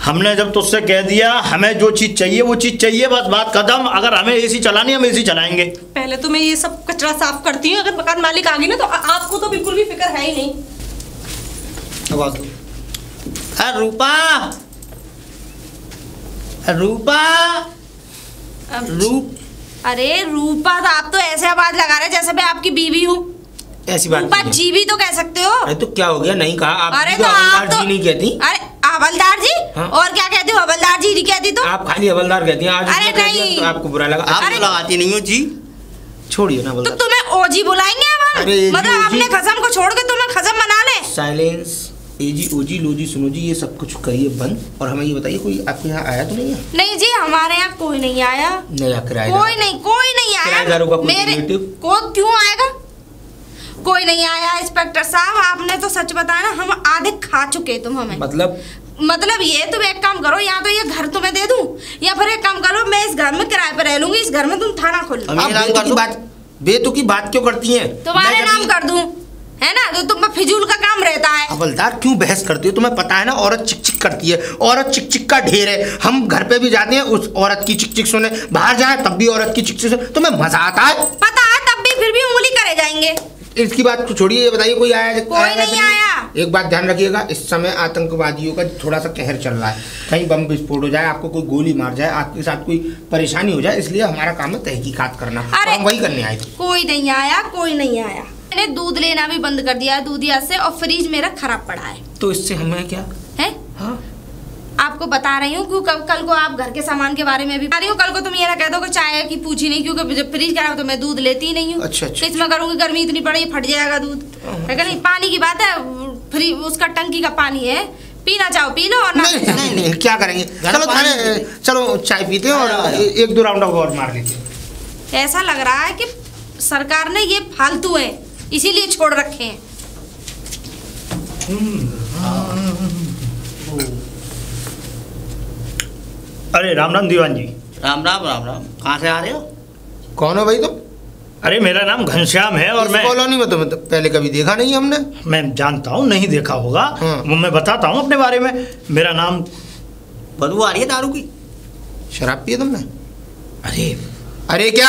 हमने जब तुझसे कह दिया हमें जो चीज चाहिए वो चीज चाहिए, बस बात खत्म। अगर हमें एसी चलानी हम एसी चलाएंगे। पहले तो मैं ये सब कचरा साफ करती हूँ, अगर मकान मालिक आ गई ना तो आपको तो बिल्कुल भी फिक्र है ही नहीं। रूपा, रूपा, अरे रूपा, तो आप तो ऐसे आवाज लगा रहे जैसे मैं आपकी बीवी हूँ। ऐसी बात रूपा जी भी तो कह सकते हो। अरे तो क्या हो गया, नहीं कहा आप? अरे तो हवलदार जी नहीं कहती? अरे हवलदार जी? हाँ? और क्या कहती हो? हवलदार जी नहीं कहती तो? आप खाली हवलदार कहती हैं। आज अरे नहीं, तो आपको बुरा लगा? आप तो लगाती नहीं हो जी। छोड़िए ना, तो तुम्हें ओजी बुलाएंगे अब? मतलब अपने खसम को छोड़ के तुम्हें खसम बना ले। साइलेंस, एजी ओजी लोजी सुनो जी, ये सब कुछ करिए बंद, और हमें ये बताइए कोई आपके यहाँ आया तो नहीं है? नहीं जी, हमारे यहाँ कोई नहीं आया। नया किराएदार? कोई नहीं आया। किराएदारों का कोई रिलेटिव? क्यों आएगा? कोई नहीं आया। इंस्पेक्टर साहब आपने तो सच बताया ना, हम आधे खा चुके तुम हमें। मतलब ये तुम एक काम करो, या तो ये घर तुम्हें दे दूं, या फिर एक काम करो मैं इस घर में किराए पे रह लूंगी, इस घर में तुम थाना खोल लो। बेतुकी बात क्यों करती हैं? तुम्हारे नाम कर दूं, है ना? तो तुम फिजूल का काम रहता है। हवलदार क्यों बहस करती हो? तुम्हें पता है ना औरत चिक चिक करती है, औरत चिक चिक का ढेर है। हम घर पे भी जाते हैं उस औरत की चिक चिक सुने, बाहर जाए तब भी औरत की चिक चिक सुने। तुम्हें मजा आता है? पता है, तब भी फिर भी उंगली करे जाएंगे। इसकी बात को छोड़िए, ये बताइए कोई आया? कोई नहीं आया। एक बात ध्यान रखिएगा, इस समय आतंकवादियों का थोड़ा सा कहर चल रहा है, कहीं बम विस्फोट हो जाए, आपको कोई गोली मार जाए, आपके साथ कोई परेशानी हो जाए, इसलिए हमारा काम है तहकीकात करना, और हम वही करने आए थे। कोई नहीं आया। मैंने दूध लेना भी बंद कर दिया है दूधिया से, और फ्रिज मेरा खराब पड़ा है। तो इससे हमें क्या है? हाँ? आपको बता रही हूँ क्यों, कल को आप घर के सामान के बारे में भी बता रही हूँ। कल को तुम ये ना कह दो कि चाय की पूछी नहीं, क्योंकि जब फ्रिज खराब तो मैं दूध लेती ही नहीं हूँ। अच्छा। इसमें करूँगी, गर्मी इतनी पड़ी फट जाएगा दूध, है नहीं? पानी की बात है, फ्री उसका टंकी का पानी है, पीना चाहो पी लो, और नहीं, क्या करेंगे? चलो चाय पीते हैं और 1-2 राउंड और मार लेते हैं। ऐसा लग रहा है कि सरकार ने ये फालतू है इसीलिए छोड़ रखे हैं। अरे राम राम दीवान जी। राम राम राम राम। कहाँ से आ रहे हो? कौन हो भाई तुम? अरे मेरा नाम घनश्याम है और मैं कॉलोनी में तो पहले कभी देखा नहीं हमने। मैं जानता हूँ, नहीं देखा होगा। वो मैं बताता हूँ अपने बारे में। मेरा नाम। बदबू आ रही है दारू की। शराब पिए तुमने? अरे क्या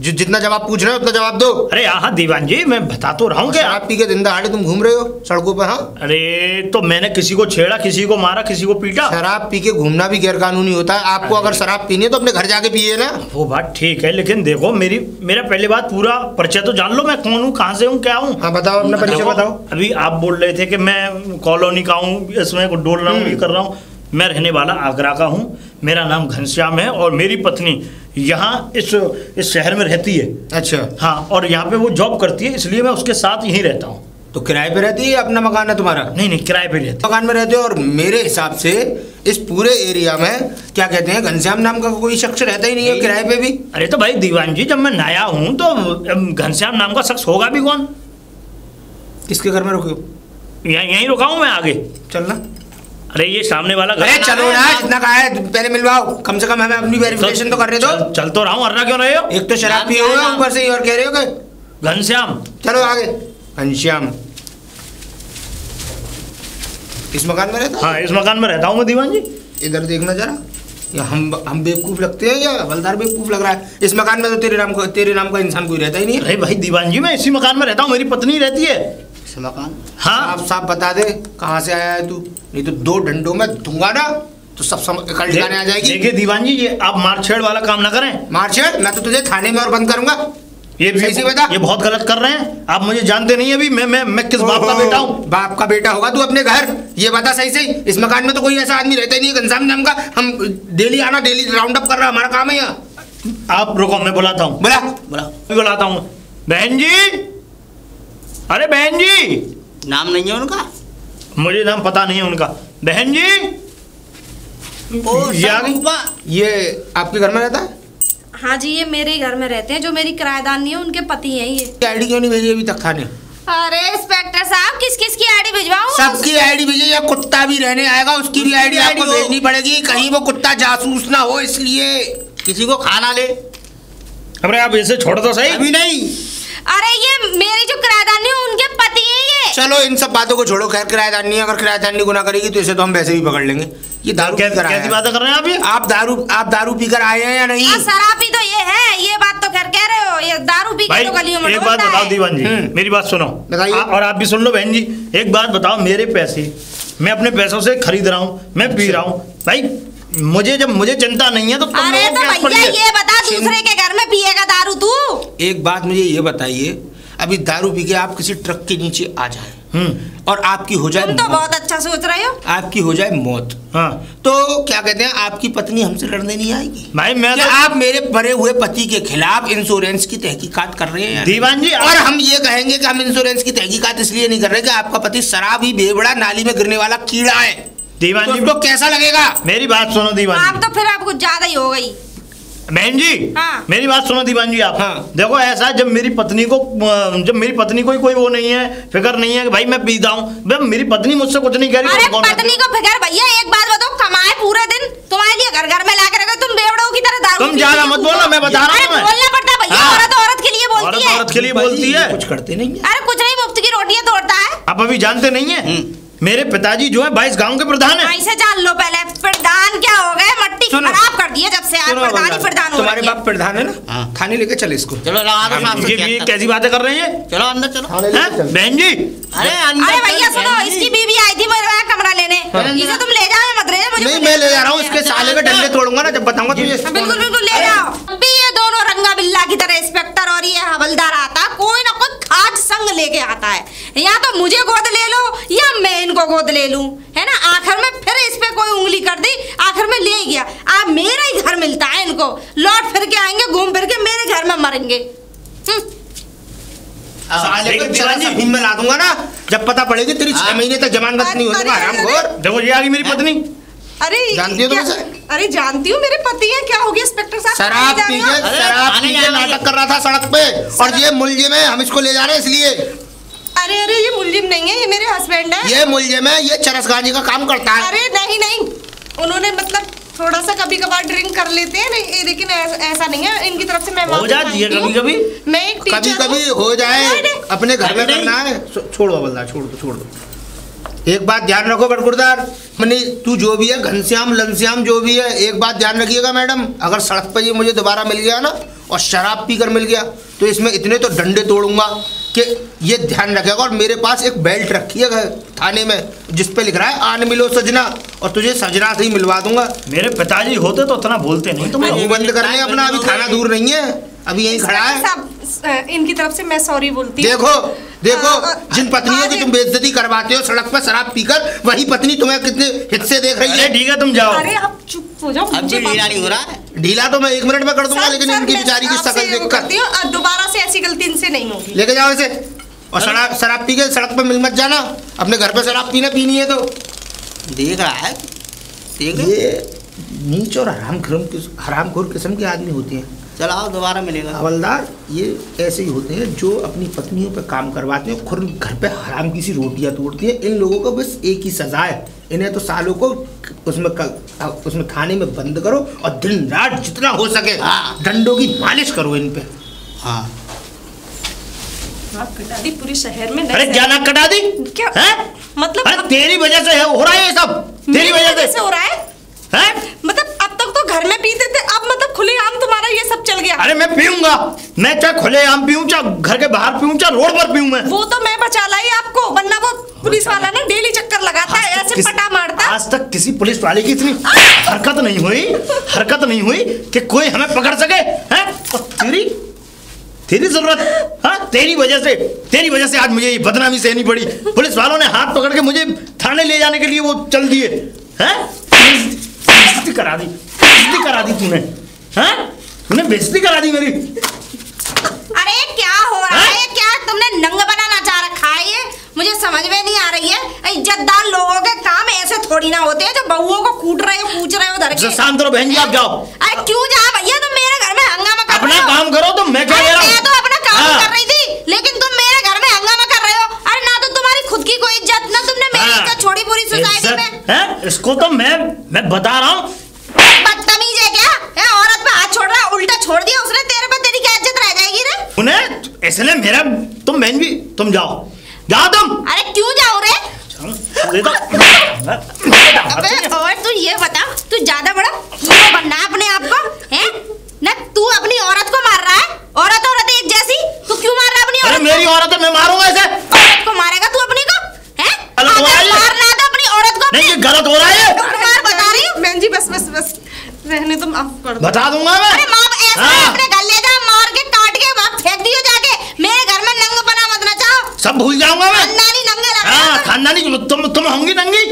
जितना जवाब पूछ रहे हो उतना जवाब दो। अरे हाँ दीवान जी, मैं बता तो रहा हूँ। क्या शराब पी के दिन दहाड़े तुम घूम रहे हो सड़कों पर? हाँ। अरे तो मैंने किसी को छेड़ा, किसी को मारा, किसी को पीटा? शराब पी के घूमना भी गैर कानूनी होता है। आपको अगर शराब पीनी है तो अपने घर जाके पिए ना। वो बात ठीक है, लेकिन देखो मेरा पहले बात पूरा परिचय तो जान लो। मैं कौन हूँ, कहाँ से हूँ, क्या हूँ? हाँ बताओ, अपना परिचय बताओ। अभी आप बोल रहे थे कि मैं कॉलोनी का हूँ, इसमें डोल रहा हूँ, ये कर रहा हूँ। मैं रहने वाला आगरा का हूँ। मेरा नाम घनश्याम है और मेरी पत्नी यहाँ इस शहर में रहती है। अच्छा। हाँ, और यहाँ पे वो जॉब करती है, इसलिए मैं उसके साथ यहीं रहता हूँ। तो किराए पे रहती है? अपना मकान है तुम्हारा? नहीं, किराए पे रहती है। मकान में रहते हो। और मेरे हिसाब से इस पूरे एरिया में क्या कहते हैं, घनश्याम नाम का कोई शख्स रहता ही नहीं है किराए पे भी। अरे तो भाई दीवान जी, जब मैं नया हूँ तो घनश्याम नाम का शख्स होगा भी कौन? किसके घर में रुके हो? यहीं रुका हूँ मैं। आगे चलना। अरे ये सामने वाला घर। अरे चलो ना, इतना कहा है, पहले मिलवाओ। कम से कम हमें अपनी वेरिफिकेशन तो करने दो। चल तो रहा हूँ, अर्रा क्यों रहे हो? एक तो शराब पिए हुए ऊपर से और कह रहे हो कि घनश्याम। चलो आगे। घनश्याम इस मकान में रहता? हाँ, इस मकान में रहता हूँ मैं दीवान जी। इधर देखना जरा, या हम बेवकूफ लगते हैं या हवलदार बेवकूफ लग रहा है? इस मकान में तो तेरे नाम का इंसान कोई रहता ही नहीं है। अरे भाई दीवान जी, मैं इसी मकान में रहता हूँ, मेरी पत्नी रहती है। मकान? हाँ, साफ बता दे कहाँ से आया है तू, नहीं तो 2 डंडों में दूंगा ना तो सब इकट्ठी आ जाएगी। देखिए दीवान जी, ये आप मारछेड़ वाला काम ना करें। मारछेड़? मैं तो तुझे थाने में और बंद करूंगा। ये भी सही बता। ये बहुत गलत कर रहे हैं आप। मुझे जानते नहीं है अभी। मैं किस बाप का बेटा हूँ? बाप का बेटा होगा तू अपने घर। ये बता सही सही, इस मकान में तो कोई ऐसा आदमी रहता ही नहीं है घनश्याम नाम का। हम डेली आना, डेली राउंड अप कर रहा, हमारा काम है यहाँ। आप रुको, मैं बुलाता हूँ। बुलाता हूँ। बहन जी, अरे बहन जी। नाम नहीं है उनका? मुझे नाम पता नहीं है उनका। बहन जी, ये आपके घर में रहता है? हाँ जी, ये मेरे घर में रहते हैं। जो मेरी किराएदार नहीं है उनके पति हैं ये। आईडी क्यों नहीं भेजी अभी तक थाने? अरे इंस्पेक्टर साहब, किस किस की आईडी भिजवाऊं? सबकी आईडी भेजिए। या कुत्ता भी रहने आएगा उसकी भी आईडी आपको भेजनी पड़ेगी, कहीं वो कुत्ता जासूस ना हो, इसलिए। किसी को खाना ले। अरे आप इसे छोड़ दो सही। अभी नहीं। अरे ये मेरी जो किराएदार नहीं है उनके पति हैं ये। चलो इन सब बातों को छोड़ो। खैर किराएदार नहीं है, अगर किराएदार नहीं गुनाह करेगी तो इसे तो हम वैसे भी पकड़ लेंगे। ये दारू कैसी बातें कर रहे हैं आप? ये आप दारू पीकर आए हैं या नहीं? शराबी तो ये है, ये बात तो खैर कह रहे हो। ये दारू पी के तो गलियों में एक बात बताओ दीवान जी, मेरी बात सुनो और आप भी सुन लो बहन जी। एक बात बताओ, मेरे पैसे मैं अपने पैसों से खरीद रहा हूँ, मैं पी रहा हूँ भाई। मुझे चिंता नहीं है तो अरे तो भैया ये बता, दूसरे के घर में पिएगा दारू तू? एक बात मुझे ये बताइए, अभी दारू पी के आप किसी ट्रक के नीचे आ जाए और आपकी हो जाए, तुम तो बहुत अच्छा सोच रहे हो, आपकी हो जाए मौत, हाँ, तो क्या कहते हैं, आपकी पत्नी हमसे लड़ने नहीं आएगी? भाई मैं तो आप मेरे मरे हुए पति के खिलाफ इंश्योरेंस की तहकीकात कर रहे हैं दीवान जी? और हम ये कहेंगे कि हम इंश्योरेंस की तहकीकात इसलिए नहीं कर रहे कि आपका पति शराबी बेवड़ा नाली में गिरने वाला कीड़ा है। दीवान जी तो कैसा लगेगा? मेरी बात सुनो दीवान जी। आप तो फिर आपको ज्यादा ही हो गई। बहन जी, हाँ। मेरी बात सुनो दीवान जी आप। हाँ। देखो ऐसा, जब मेरी पत्नी को कोई वो नहीं है, फिक्र नहीं है कि भाई मैं पीता हूँ, मेरी पत्नी मुझसे कुछ नहीं कह रही। अरे पत्नी को फिक्र? भैया एक बात बताओ, कमाए पूरे दिन, तुम्हारे लिए घर घर में ला के रखे, तुम बेवड़ों की तरह दारू। तुम ज्यादा मत बोलो, मैं बता रहा हूँ। बोलना पड़ता है भैया, औरत औरत के लिए बोलती है। औरत के लिए बोलती है, कुछ करते नहीं। अरे कुछ नहीं, मुफ्त की रोटियां तोड़ता है। आप अभी जानते नहीं है, मेरे पिताजी जो है 22 गांव के प्रधान है। ऐसे जान लो पहले, प्रधान क्या हो गए, मट्टी खराब कर दी है जब से आज प्रधान ही प्रधान हो। तुम्हारे बाप प्रधान है ना, थाने लेके चले इसको। चलो ये कैसी बातें कर रहे हैं? चलो अंदर चलो। बहन जी, अरे भैया सुनो, इसकी बीवी आई थी मेरे कमरा लेने, इसे तुम ले जाओ मत ले जाओ। नहीं मैं ले जा रहा हूँ, इसके साले के डंडे तोड़ूंगा ना जब बताऊंगा तुझे। बिल्कुल बिल्कुल ले जाओ। अभी ये दोनों रंगा बिल्ला की तरह इंस्पेक्टर और ये हवलदार आता, कोई ना कोई खास संग लेके आता है। या तो मुझे गोद ले लो या मैं इनको गोद ले लूं, है ना। आखिर में फिर इस पे कोई उंगली कर दी, आखिर में ले गया। अब मेरा ही घर मिलता है इनको, लौट फिर के आएंगे, घूम फिर के मेरे घर में मरेंगे। साले को जरा सा भीम में ला दूंगा ना, जब पता पड़ेगी तेरी 6 महीने तक जमानत नहीं होगी। हरामखोर। देखो ये आ गई मेरी पत्नी। अरे जानती हो तुम इसे? अरे जानती हूँ, मेरे पति हैं। क्या हो गया इंस्पेक्टर साहब? शराब पी के नाटक कर रहा था सड़क पे, और ये मुलजिम है, हम इसको ले जा रहे हैं इसलिए। अरे अरे ये मुलजिम नहीं है, ये मेरे हस्बैंड है। ये मुलजिम है, ये चरसगाजी का काम करता है। अरे नहीं नहीं, उन्होंने मतलब थोड़ा सा कभी कभार ड्रिंक कर लेते हैं, नहीं, लेकिन ऐसा नहीं है इनकी तरफ से। मैं हो जाती है कभी कभी, मैं एक टीचर कभी कभी हो जाए, अपने घर में करना है। छोड़ो बल्ला, छोड़ दो। एक बात ध्यान रखो गढ़पुरदार, मनी तू जो भी है, घनश्याम लनश्याम जो भी है, एक बात ध्यान रखिएगा मैडम, अगर सड़क पर ये मुझे दोबारा मिल गया ना और शराब पीकर मिल गया तो इसमें इतने तो डंडे तोड़ूंगा कि ये ध्यान रखेगा। और मेरे पास एक बेल्ट रखी है थाने में जिस पे लिख रहा है आन मिलो सजना, और तुझे सजना से ही मिलवा दूंगा। मेरे पिताजी होते तो इतना बोलते नहीं। तुम मुंह बंद कर ले अपना, अभी थाना दूर नहीं है, अभी यहीं खड़ा है। इनकी तरफ से मैं सॉरी बोलती हूँ। देखो जिन पत्नियों की तुम बेइज्जती करवाते हो सड़क पर शराब पीकर, वही पत्नी तुम्हें कितने हित से देख रही है। ठीक है तुम जाओ। अरे आप चुप हो जाओ। अब ढीला नहीं हो रहा है। ढीला तो मैं 1 मिनट में कर दूंगा, लेकिन इनकी बेचारी की शक्ल देखकर दोबारा से ऐसी गलती इनसे नहीं होगी। लेके जाओ इसे। और शराब पी के सड़क पर मिल मत जाना, अपने घर पे शराब पीनी है तो। देख रहा है, ये नीच और हरामखोर किस्म के आदमी होते हैं। चलाओ दोबारा मिलेगा। हवलदार ये ऐसे ही होते हैं जो अपनी पत्नियों पे काम करवाते हैं, खुद घर पे हराम की सी रोटियां तोड़ती हैं। इन लोगों को बस एक ही सजा है, इन्हें तो सालों को उसमें खाने में बंद करो और दिन रात जितना हो सके डंडों की मालिश करो इन पे। हाँ नाक कटा दी पूरे शहर में। अरे क्या नाक कटा दी? क्या है? मतलब? अरे तेरी वजह से हो रहा है ये सब, तेरी वजह से हो रहा है। मतलब अब तक तो घर में पीते थे, अब मतलब खुलेआम तुम्हारा ये सब चल गया। अरे मैं पीऊंगा, मैं चाहे खुलेआम पीऊं, चाहे घर के बाहर पीऊं, चाहे रोड पर पीऊं मैं। वो तो मैं बचा लाई आपको, वरना वो पुलिस वाला ना डेली चक्कर लगाता है, ऐसे पटा मारता। आज तक किसी पुलिस वाले की इतनी हरकत नहीं हुई कि कोई हमें पकड़ सके। हैं? तेरी जरूरत, हाँ तेरी वजह से आज मुझे ये बदनामी सहनी पड़ी। पुलिस वालों ने हाथ पकड़ के मुझे थाने ले जाने के लिए वो चल दिए। हैं? बेइज्जती करा दी तूने। हैं? तूने बेइज्जती करा दी मेरी। अरे क्या हो रहा है? क्या तुमने नंग बनाना चाह रखा है? ये मुझे समझ में नहीं आ रही है। इज्जतदार लोगों के काम ऐसे थोड़ी ना होते हैं जो बहुओं को कूट रहे हो, पूछ रहे हो धर के। शांत रहो बहन जी, आप जाओ। अरे क्यों जा भैया, तुम मेरे घर में हंगामा कर अपना रहे हो। काम करो, तो मैं क्या कह रहा हूं? मैं तो अपना काम कर रही थी, लेकिन तुम मेरे घर में हंगामा कर रहे हो। अरे ना तो तुम्हारी खुद की कोई इज्जत, ना तुमने मेरी इज्जत छोड़ी पूरी सोसाइटी में। इसको तो मैं बता रहा हूँ। बदतमीज है क्या? औरत पे हाथ छोड़ रहा है, उल्टा छोड़ दिया उसने तेरे पे, तेरी क्या इज्जत रह जाएगी रे? उन्हें इसने मेरा, तुम बहन जी तुम जाओ तुम। अरे क्यों जाओ रे? अबे और तू ये बता, तू ज्यादा बड़ा हीरो बनना है अपने आप को, हैं? ना तू अपनी औरत को मार रहा है, औरत एक जैसी, तू क्यों मार रहा है अपनी औरत? मेरी औरत है, मैं मारूंगा इसे। औरत को मारेगा तू अपनी को? हैं? गलत हो रहा है, मारना तो अपनी औरत को। नहीं ये गलत हो रहा है। मार बता रही हूँ। बहन जी बस रहने तुम माफ कर दो। बता दूंगा मैं। अरे माँ ऐसे अपने घर ले जा, मार के काट के वहाँ फेंक दियो जाके। मेरे घर में नंग बना मत नचाओ। सब भूल जाऊंगा मैं। खानदानी नंगे लगा। हाँ खानदानी, तुम होंगी नंगी।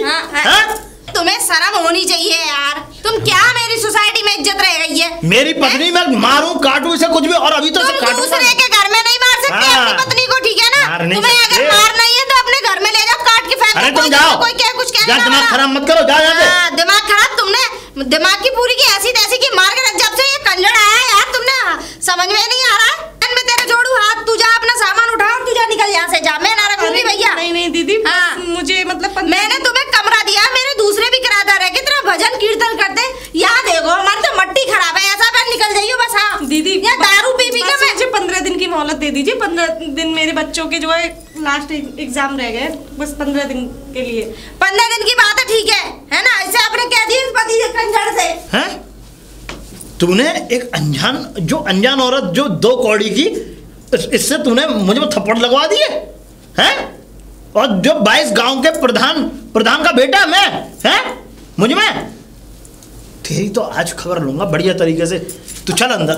तुम्हें शर्म होनी चाहिए यार, तुम क्या मेरी सोसाइटी में इज्जत रह गई है। मेरी पत्नी मैं मारूं काटूं इसे कुछ भी, और अभी तो तुम दूसरे के घर में नहीं मार सकते अपनी पत्नी को, ठीक है ना? तुम्हें अगर मारना ही है तो अपने घर में ले जाओ, काट के फेंक। अरे तुम जाओ, कोई क्या कुछ कहना। दिमाग खराब मत करो, जा यहाँ से। दिमाग खराब तुमने, दिमाग की पूरी की ऐसी तैसी की मार के रख। जब से ये कंजड़ आया है यार, तुमने समझ में नहीं आ रहा है। मैं तेरे जोड़ू हाथ, तू जा अपना सामान उठा और तू जा, निकल यहाँ से जा, मैं ना रखूंगी भैया। नहीं दीदी, मुझे मतलब मैंने तुम्हें कमरा दिया, मेरे दूसरे भी किराएदार है, कितना भजन कीर्तन करते। यहाँ देखो हमारी तो मट्टी खराब है, ऐसा पर निकल जाइए बस। हाँ दीदी, यहाँ दारू पी के मैं। मुझे 15 दिन की मोहलत दे दीजिए। 15 दिन मेरे बच्चों के जो है लास्ट एग्जाम रह गए, बस 15 दिन के लिए। 15 दिन की बात है, ठीक है ना? इसे आपने कह दिया पति से कंजड़ से। हैं? तूने एक अनजान औरत जो 2 कौड़ी की, इससे तूने मुझे थप्पड़ लगवा दिए हैं? और जो 22 गांव के प्रधान का बेटा मैं, हैं? मुझे मैं तेरी तो आज खबर लूंगा बढ़िया तरीके से। तू चल अंदर।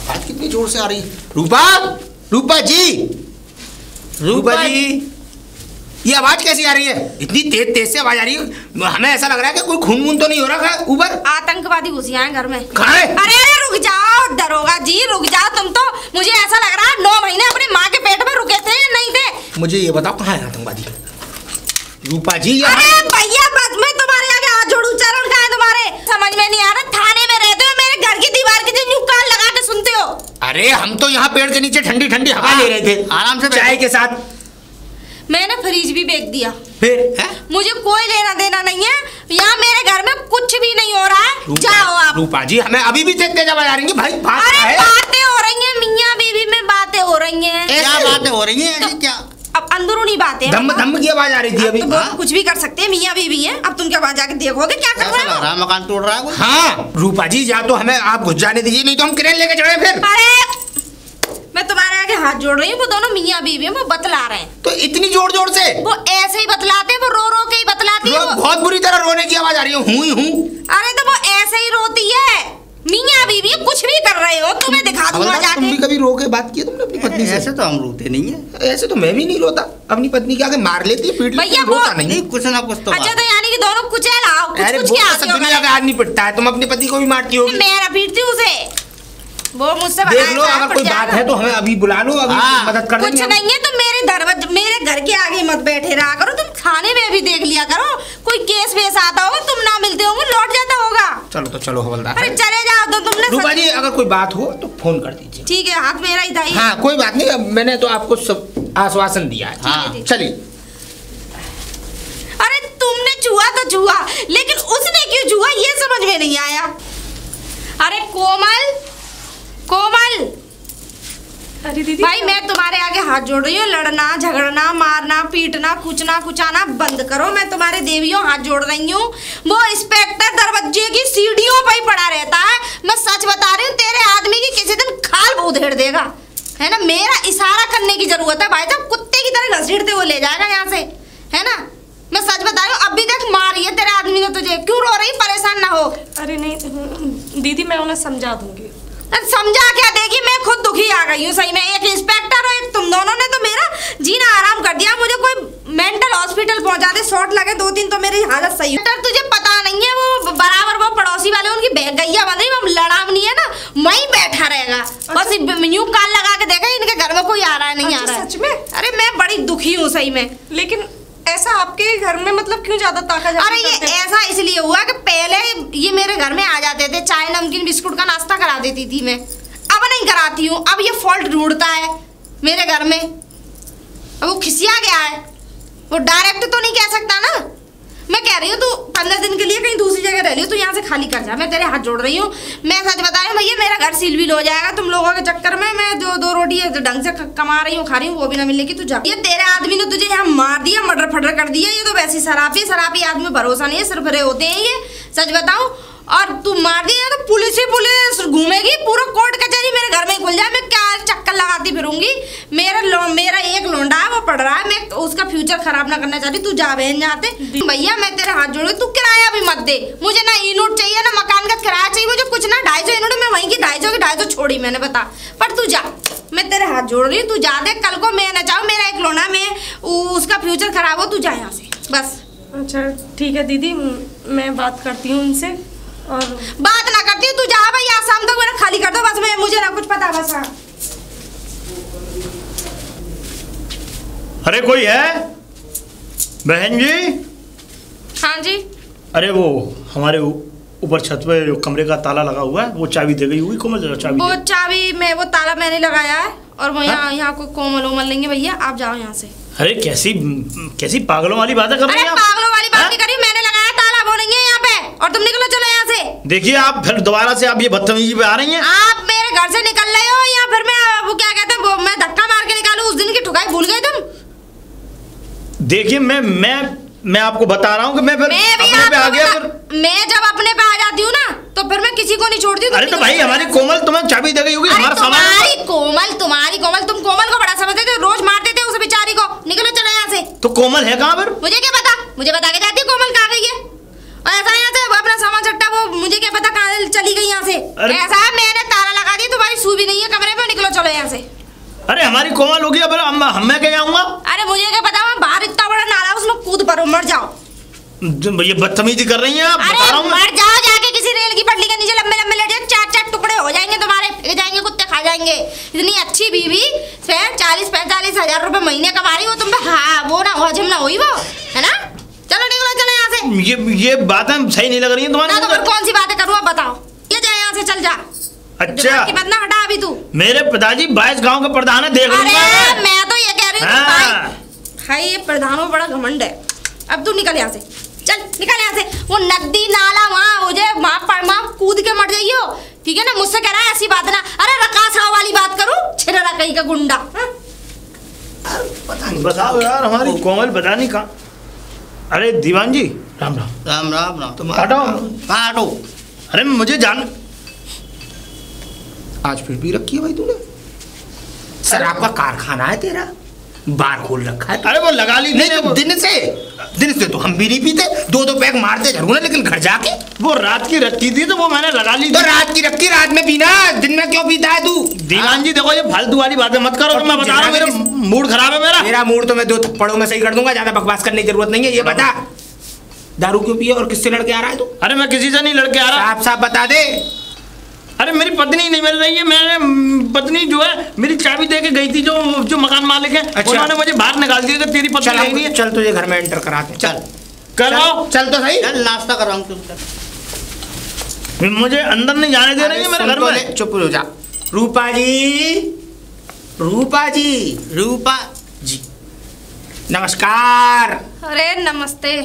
आज कितनी जोर से आ रही है? रूपा जी ये आवाज कैसी आ रही है? इतनी तेज से आवाज आ रही है, हमें ऐसा लग रहा है कि कोई खून तो नहीं हो रहा है ऊपर। आतंकवादी घुस आए घर में। कहाँ है? अरे रुक जाओ दरोगा जी, रुक जाओ। तुम तो, मुझे ऐसा लग रहा है 9 महीने अपनी माँ के पेट में रुके थे या नहीं थे। मुझे ये बताओ कहाँ है आतंकवादी? रूपा जी अरे भैया बस मैं तुम्हारे आगे हाथ जोड़ू, चरण कहाँ है तुम्हारे? समझ में नहीं आ रहा, थाने में रहते हो, मेरे घर की दीवार के जो यूं कान लगा के सुनते हो। अरे हम तो यहाँ पेड़ के नीचे ठंडी ठंडी हवा ले रहे थे आराम से चाय के साथ। मैंने फ्रिज भी बेच दिया। फिर मुझे कोई लेना देना नहीं है, यहाँ मेरे घर में कुछ भी नहीं हो रहा है। जाओ आप। रूपा जी हमें अभी भी तेज आवाज आ रही है भाई। बात क्या अरे है? बातें हो रही हैं मियाँ बीवी में, बातें हो रही हैं। क्या बातें हो रही हैं ऐसी? क्या अब अंदरूनी बातें हैं। धम धम की आवाज आ रही थी अभी। तो कुछ भी कर सकते हैं, मियाँ बीवी हैं। अब तुम क्या वहाँ जाके देखोगे क्या कर ऐसा लग रहे रहा हो? है मकान तोड़ रहा है कोई। हाँ रूपा जी या तो हमें आप घुस जाने दीजिए, नहीं तो हम क्रेन लेके चढ़े फिर। अरे मैं तुम्हारे आगे हाथ जोड़ रही हूँ, वो दोनों मियाँ बीवी हैं, वो बतला रहे हैं। तो इतनी जोर जोर से वो ऐसे ही बतलाते हैं, वो रो रो के ही बतलाती है। वो बहुत बुरी तरह रोने की आवाज आ रही है। हूँ अरे तो वो ऐसे ही रोती है। मियाँ बीवी कुछ भी कर रहे हो, तुम्हें दिखा दूंगा तुम भी जाके। कभी रो के बात की तुमने अपनी पत्नी से? ऐसे तो हम रोते नहीं है। ऐसे तो मैं भी नहीं रोता, अपनी पत्नी के आगे मार लेती है, पीट लेती भैया है, रोता वो- नहीं। कुछ ना कुछ तो अच्छा तो यानी कि दोनों कुछ है लाओ, कुछ अरे कुछ वो क्या तो सब दुनिया का आदमी पिटता है, तुम अपने पति को भी मारती होगी। मेरा पीटती हूँ उसे, वो मुझसे देख लो अगर कोई बात है तो हमें अभी बुला लो, अभी हाँ। मदद कर कुछ देंगे हम। नहीं है तो मेरे घर के आगे मत बैठे रहा करो। तुम थाने में भी देख लिया करो, कोई केस वेस आता होगा, तुम ना मिलते होंगे, लौट जाता होगा। चलो तो चलो हवलदार। अरे चले जाओ तो तुमने रूपा जी अगर कोई बात हो तो फोन कर दीजिए। ठीक है, हाथ मेरा ही था ये। हाँ कोई बात नहीं, अब मैंने तो आपको सब आश्वासन दिया है। हाँ। चलिए। अरे तुमने छुआ तो छुआ, लेकिन उसने क्यों छुआ ये समझ में नहीं आया। अरे कोमल कोमल, अरे दीदी भाई मैं तुम्हारे आगे हाथ जोड़ रही हूँ। लड़ना झगड़ना मारना पीटना कुचना कुचाना बंद करो। मैं तुम्हारे देवियों हाथ जोड़ रही हूँ। वो इंस्पेक्टर दरवाजे की सीढ़ियों पर ही पड़ा रहता है। मैं सच बता रही हूँ, तेरे आदमी की किसी दिन खाल उधेड़ देगा, है ना। मेरा इशारा करने की जरूरत है भाई साहब, कुत्ते की तरह घसीटते वो ले जाएगा यहाँ से, है ना। मैं सच बता रही हूँ, अभी तक मारी है तेरे आदमी ने तुझे। क्यों रो रही, परेशान ना हो। अरे नहीं दीदी, मैं उन्हें समझा दूंगी। समझा क्या देगी, मैं खुद दुखी आ गई हूँ सही में। एक इंस्पेक्टर और एक तुम दोनों ने तो मेरा जीना आराम कर दिया। मुझे कोई मेंटल हॉस्पिटल पहुंचा दे, शॉट लगे 2-3 तो मेरी हालत सही है। तुझे पता नहीं है, वो बराबर वो पड़ोसी वाले उनकी गैया बन रही, वो लड़ाम नहीं है ना, वहीं बैठा रहेगा। बस यूं कान लगा के देखा इनके घर में कोई आ रहा है नहीं आ रहा है। सच में? अरे मैं बड़ी दुखी हूँ सही में। लेकिन ऐसा आपके घर में मतलब क्यों ज्यादा ताका अरे ये ऐसा इसलिए हुआ कि पहले ये मेरे घर में आ जाते थे, चाय नमकीन बिस्कुट का नाश्ता करा देती थी मैं। अब नहीं कराती हूँ। अब ये फॉल्ट ढूंढता है मेरे घर में। अब वो खिसिया गया है, वो डायरेक्ट तो नहीं कह सकता ना। मैं कह रही हूँ तू 15 दिन के लिए कहीं दूसरी जगह रह रही हो, तू यहाँ से खाली कर जा। मैं तेरे हाथ जोड़ रही हूँ। मैं सच बता रही हूँ भैया, मेरा घर सील भी हो जाएगा तुम लोगों के चक्कर में। मैं जो 2 रोटी ढंग से कमा रही हूँ, खा रही हूँ, वो भी ना मिलने की। तू जा। ये तेरे आदमी ने तुझे यहाँ मार दिया, मर्डर फर्डर कर दिया। ये तो वैसी शराबी आदमी भरोसा नहीं है, सिर्फ रहे होते हैं ये, सच बताऊँ। और तू मार दिया तो पुलिस ही पुलिस घूमेगी, पूरा कोर्ट कचहरी मेरे घर में खुल जाए। मैं क्या चक्कर लगाती फिरूंगी। मेरा एक लोंडा है, वो पढ़ रहा है, मैं उसका फ्यूचर खराब ना करना चाहती। तू जा बहन जाते। भैया मैं तेरे हाथ जोड़, तू किराया भी मत दे मुझे। ना यूनिट चाहिए ना मकान का किराया चाहिए मुझे, कुछ ना। 250 यूनिट में वहीं की 250 छोड़ी मैंने, बता। पर तू जा, मैं तेरे हाथ जोड़ रही हूँ। तू जा दे, कल को मैं ना चाहूँ मेरा एक लोना में उसका फ्यूचर खराब हो। तू जा यहाँ से बस। अच्छा ठीक है दीदी, मैं बात करती हूँ उनसे। और बात ना करती तू जा भाई, आज शाम तक मेरा खाली कर दो बस। मैं मुझे ना कुछ पता बस। अरे कोई है बहन जी? हाँ जी। अरे वो हमारे ऊपर छत पे जो कमरे का ताला लगा हुआ है, वो चाबी दे गई हुई। कोमल चाबी वो दे। चाबी में वो ताला मैंने लगाया है। और वो यहाँ को कोमल ओमल लेंगे भैया, आप जाओ यहाँ से। अरे कैसी पागलों वाली बातें कर रही अरे हैं आप? पागलों वाली बात नहीं करी, मैंने लगाया ताला, वो नहीं है यहाँ पे। और तुम निकलो, चलो यहाँ से। देखिए आप फिर दोबारा से आप ये बदतमीजी पे आ रही हैं। आप मेरे घर से निकल रहे हो या फिर मैं वो क्या कहते हैं, मैं धक्का मार के निकालू? उस दिन की ठुकाई भूल गए तुम? देखिए मैं आपको बता रहा हूँ कि मैं फिर अपने पे आ गया। फिर मैं जब अपने पे आ जाती हूँ ना तो फिर मैं किसी को नहीं छोड़ती। अरे तो भाई हमारी कोमल तुम्हें चाबी दे गई होगी, हमारा सामान। तुम्हारी कोमल, तुम कोमल को बड़ा समझते थे, रोज मारते थे उस बेचारी को। निकलो चलो यहाँ से। तो कोमल है कहाँ पर? मुझे क्या पता, मुझे बता के जाती है कोमल कहाँ गई है। और ऐसा यहाँ से वो अपना सामान चट्टा, वो मुझे क्या पता कहाँ चली गई यहाँ से। ऐसा है मैंने ताला लगा दिया, तुम्हारी सू भी नहीं है कमरे में। निकलो चलो यहाँ से। अरे हमारी कोमल होगी, अब मैं क्या जाऊंगा? अरे मुझे क्या पता, मैं बाहर इतना बड़ा नाला उसमें कूद पड़ो, मर जाओ। ये बदतमीजी कर रही हैं आप, बता रहा हूँ। मर जाओ जाके किसी रेल की पटरी के नीचे, लंबे लंबे लेट जाए, 4 टुकड़े हो जाएंगे तुम्हारे, फेंक जाएंगे, कुत्ते खा जाएंगे। इतनी अच्छी बीवी 40-45 हजार रुपए महीने कमा रही हो तुम पे। हाँ वो ना हजम ना हुई वो, है ना। चलो निकलो चलो यहाँ से। ये बातें सही नहीं लग रही हैं तुम्हारी। ना तो फिर कौन सी बातें करूँ आप बताओ। ये जा यहाँ से, चल जा। अच्छा। दिमाग की बात ना हटा अभी तू। मेरे पिताजी 22 गांव के प्रधान है, देख अरे लूंगा मैं तो ये कह रही हूँ हाँ। भाई ये प्रधानों बड़ा घमंड है। अब तू निकल यहाँ से, चल निकल यहाँ से। वो नदी नाला वहाँ हो जाए, वहाँ कूद के मर जाइयो, ठीक है ना। मुझसे कह रहा है ऐसी बात ना। अरे रकासा वाली बात करूँ, छिरा कहीं का गुंडा। पता नहीं, बताओ यार हमारी कोमल पता नहीं कहाँ। अरे दीवान जी राम राम। राम राम राम। तुम हटो। कहाँ हटो? अरे मुझे जान, आज फिर पी रखी है भाई तूने। शराब का कारखाना है तेरा, बार खोल रखा है। अरे वो लगा ली नहीं तो दिन से तो हम भी नहीं पीते, 2-2 पैक मारते जरूर है, लेकिन घर जाके वो रात की रखी थी तो वो मैंने लगा ली तो रात की रखी, रात में पीना, दिन में क्यों पीता है तू? दीवान जी देखो ये फालतू वाली बातें मत करो, मैं बता रहा हूँ मेरा मूड खराब है मेरा। मेरा मूड तो मैं 2 थप्पड़ों में सही कर दूंगा, ज्यादा बकवास करने की जरूरत नहीं है। ये बता दारू क्यों पिए और किससे लड़के आ रहा है तू? अरे मैं किसी से नहीं लड़के आ रहा। साफ साफ बता दे। अरे मेरी पत्नी नहीं मिल रही है, मैंने पत्नी जो है मेरी चाबी दे के गई थी, जो मकान मालिक है। अच्छा। उन्होंने मुझे बाहर निकाल दिया कि तेरी पत्नी नहीं है। चल तुझे घर में एंटर कराते हैं। चल कराओ। चल तो सही। चल नाश्ता करवाऊँ तुझे। मुझे अंदर नहीं जाने दे रही है मेरे घर में। चुप हो जा। रूपा जी, रूपा जी, रूपा जी नमस्कार। अरे नमस्ते।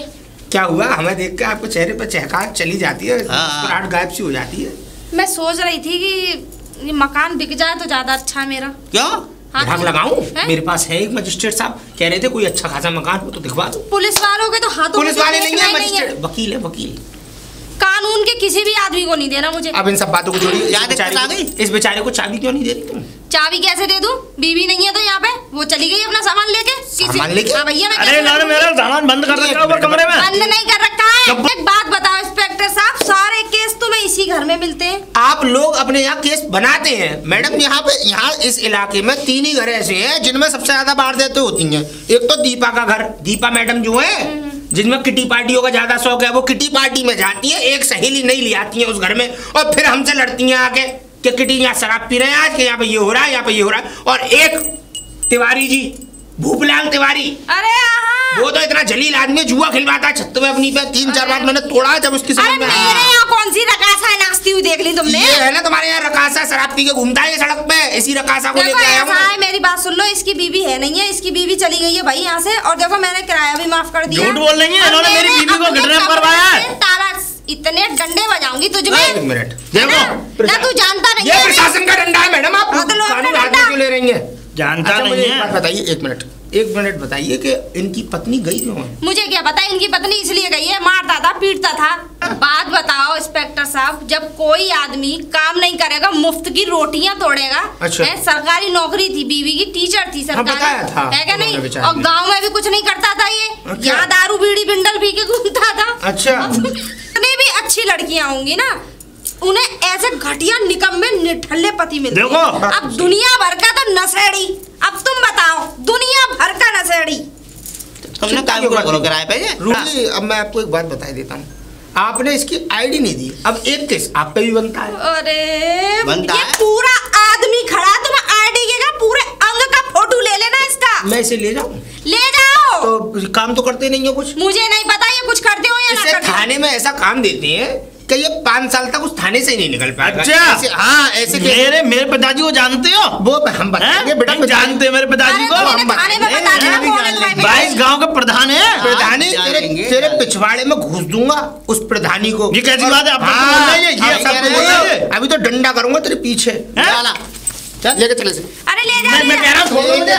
क्या हुआ? हमें देख के आपको चेहरे पर चहकाहट चली जाती है, हाँ। मुस्कुराहट गायब सी हो जाती है। मैं सोच रही थी कि ये मकान बिक जाए तो ज्यादा अच्छा है मेरा। क्यों? हाँ, भाग लगाऊं? हैं? मेरे पास है एक मजिस्ट्रेट साहब, कह रहे थे कोई अच्छा खासा मकान हो तो दिखवा दो। पुलिस वालों के तो हाथों पुलिस में वाले नहीं है, देखना ही मजिस्ट्रेट वकील है, वकील। कानून के किसी भी आदमी को नहीं देना मुझे। अब इन सब बातों को जोड़िए। क्या दिक्कत आ गई? इस बेचारे को चाबी क्यों नहीं दे रही तुम? चाबी कैसे दे दूं? बीवी नहीं है तो यहाँ पे वो चली गई अपना सामान लेके। सामान लेके? हाँ भैया मैं अरे कैसे इन्होंने रखूंगी? मेरा सामान बंद कर रखा है ऊपर कमरे में। बंद नहीं कर रखा है। एक बात बताओ इंस्पेक्टर साहब, सारे केस तुम्हें इसी घर में मिलते हैं। आप लोग अपने यहाँ केस बनाते हैं मैडम। यहाँ इस इलाके में 3 ही घर ऐसे हैं जिनमें सबसे ज्यादा वारदातें होती हैं। एक तो दीपा का घर, दीपा मैडम जो है जिनमें किटी पार्टियों का ज्यादा शौक है, वो किटी पार्टी में जाती है, एक सहेली नहीं ले आती है उस घर में, और फिर हमसे लड़ती हैं आके कि किटी यहाँ शराब पी रहे हैं आज के, यहाँ पे ये हो रहा है, यहाँ पे ये हो रहा है। और एक तिवारी जी, भूपलाल तिवारी, अरे हाँ। वो तो इतना जलील आदमी, जुआ खिलवाता है छत पे अपनी पे। 3-4 बार मैंने तोड़ा जब उसकी समझ अरे में मेरे आया। यहाँ कौन सी रकासा है नाचती हुई देख ली तुमने? ये है ना तुम्हारे यहाँ रकासा, शराब पी के घूमता है ये सड़क पे, इसी रकासा को देखो लेके आया हूँ। ऐसा है, मेरी बात सुन लो, इसकी बीवी है नहीं है, इसकी बीवी चली गई है भाई यहाँ से। और देखो मैंने किराया भी माफ कर दिया। झूठ बोल रही है, और इन्होंने मेरी मैंने बीवी को अपने किडनैप कमरे करवाया है। से ताला इतने डंडे बजाऊंगी तुझमें। एक मिनट देखो ना तू जानता नहीं ये है। प्रशासन का डंडा है मैडम, आप हाँ, तो लो अपना कानून हाथ में डंडा। क्यों ले रही हैं? जानता अच्छा, मुझे नहीं एक बात है। बताइए, एक मिनट बताइए कि इनकी पत्नी गई क्यों है? मुझे क्या पता, इनकी पत्नी इसलिए गई है, मारता था पीटता था। बात बताओ इंस्पेक्टर साहब, जब कोई आदमी काम नहीं करेगा, मुफ्त की रोटियां तोड़ेगा। अच्छा। सरकारी नौकरी थी, बीवी की टीचर थी सरकारी, बताया था है क्या नहीं? उन्होंने बेचारी और ने। गांव में भी कुछ नहीं करता था ये, अच्छा। यहाँ दारू बीड़ी बिंडल पी के घूमता था। अच्छा। इतनी भी अच्छी लड़कियां होंगी ना, उन्हें ऐसे घटिया निकम्मे निठल्ले पति मिलते हैं। देखो। अब दुनिया भर का तो नशेड़ी, अब तुम बताओ, दुनिया भर का नशेड़ी। तुमने काम करो किराए पे ये? रूली, अब मैं आपको एक बात बता देता हूँ, आपने इसकी आईडी नहीं दी, अब एक केस आप पे भी बनता है। अरे बनता ये है? पूरा आदमी खड़ा, तुम आईडी के पूरे अंग का फोटो ले लेना इसका। मैं इसे ले जाऊँ ले जाओ। तो काम तो करते नहीं है कुछ। मुझे नहीं पता ये कुछ करते हो या ना इसे करते हो। थाने में ऐसा काम देते हैं कि ये 5 साल तक उस थाने से ही नहीं निकल पाएगा। अच्छा। ऐसे, हाँ ऐसे मेरे पिताजी को जानते हो? वो हम बताएंगे बेटा। नहीं जानते मेरे पिताजी अरे को? तो मैंने थाने में बता देना कौन है तुम्हारे 22 गांव के प्रधान है। प्रधानी हाँ, जानेंगे। तेरे पिछवाड़े में घुस दूंगा उस प्रधानी को। ये कैसी बात है? अब तक तो हाँ, बोल रही है, ये अब सब कह तो रहे बोल हैं, रही है। अभी तो डंडा करूंगा तेरे पीछे। हैं? चला। चल लेके चले से। अरे ले जाओ, मैं कह रहा हूँ छोड़ दो मुझे।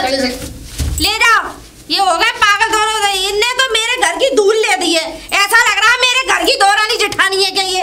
ले जाओ। ये हो गए पागल दोनों, इनने तो मेरे घर की धूल ले दी है। ऐसा लग रहा है मेरे घर की दौरानी जेठानी है क्या ये?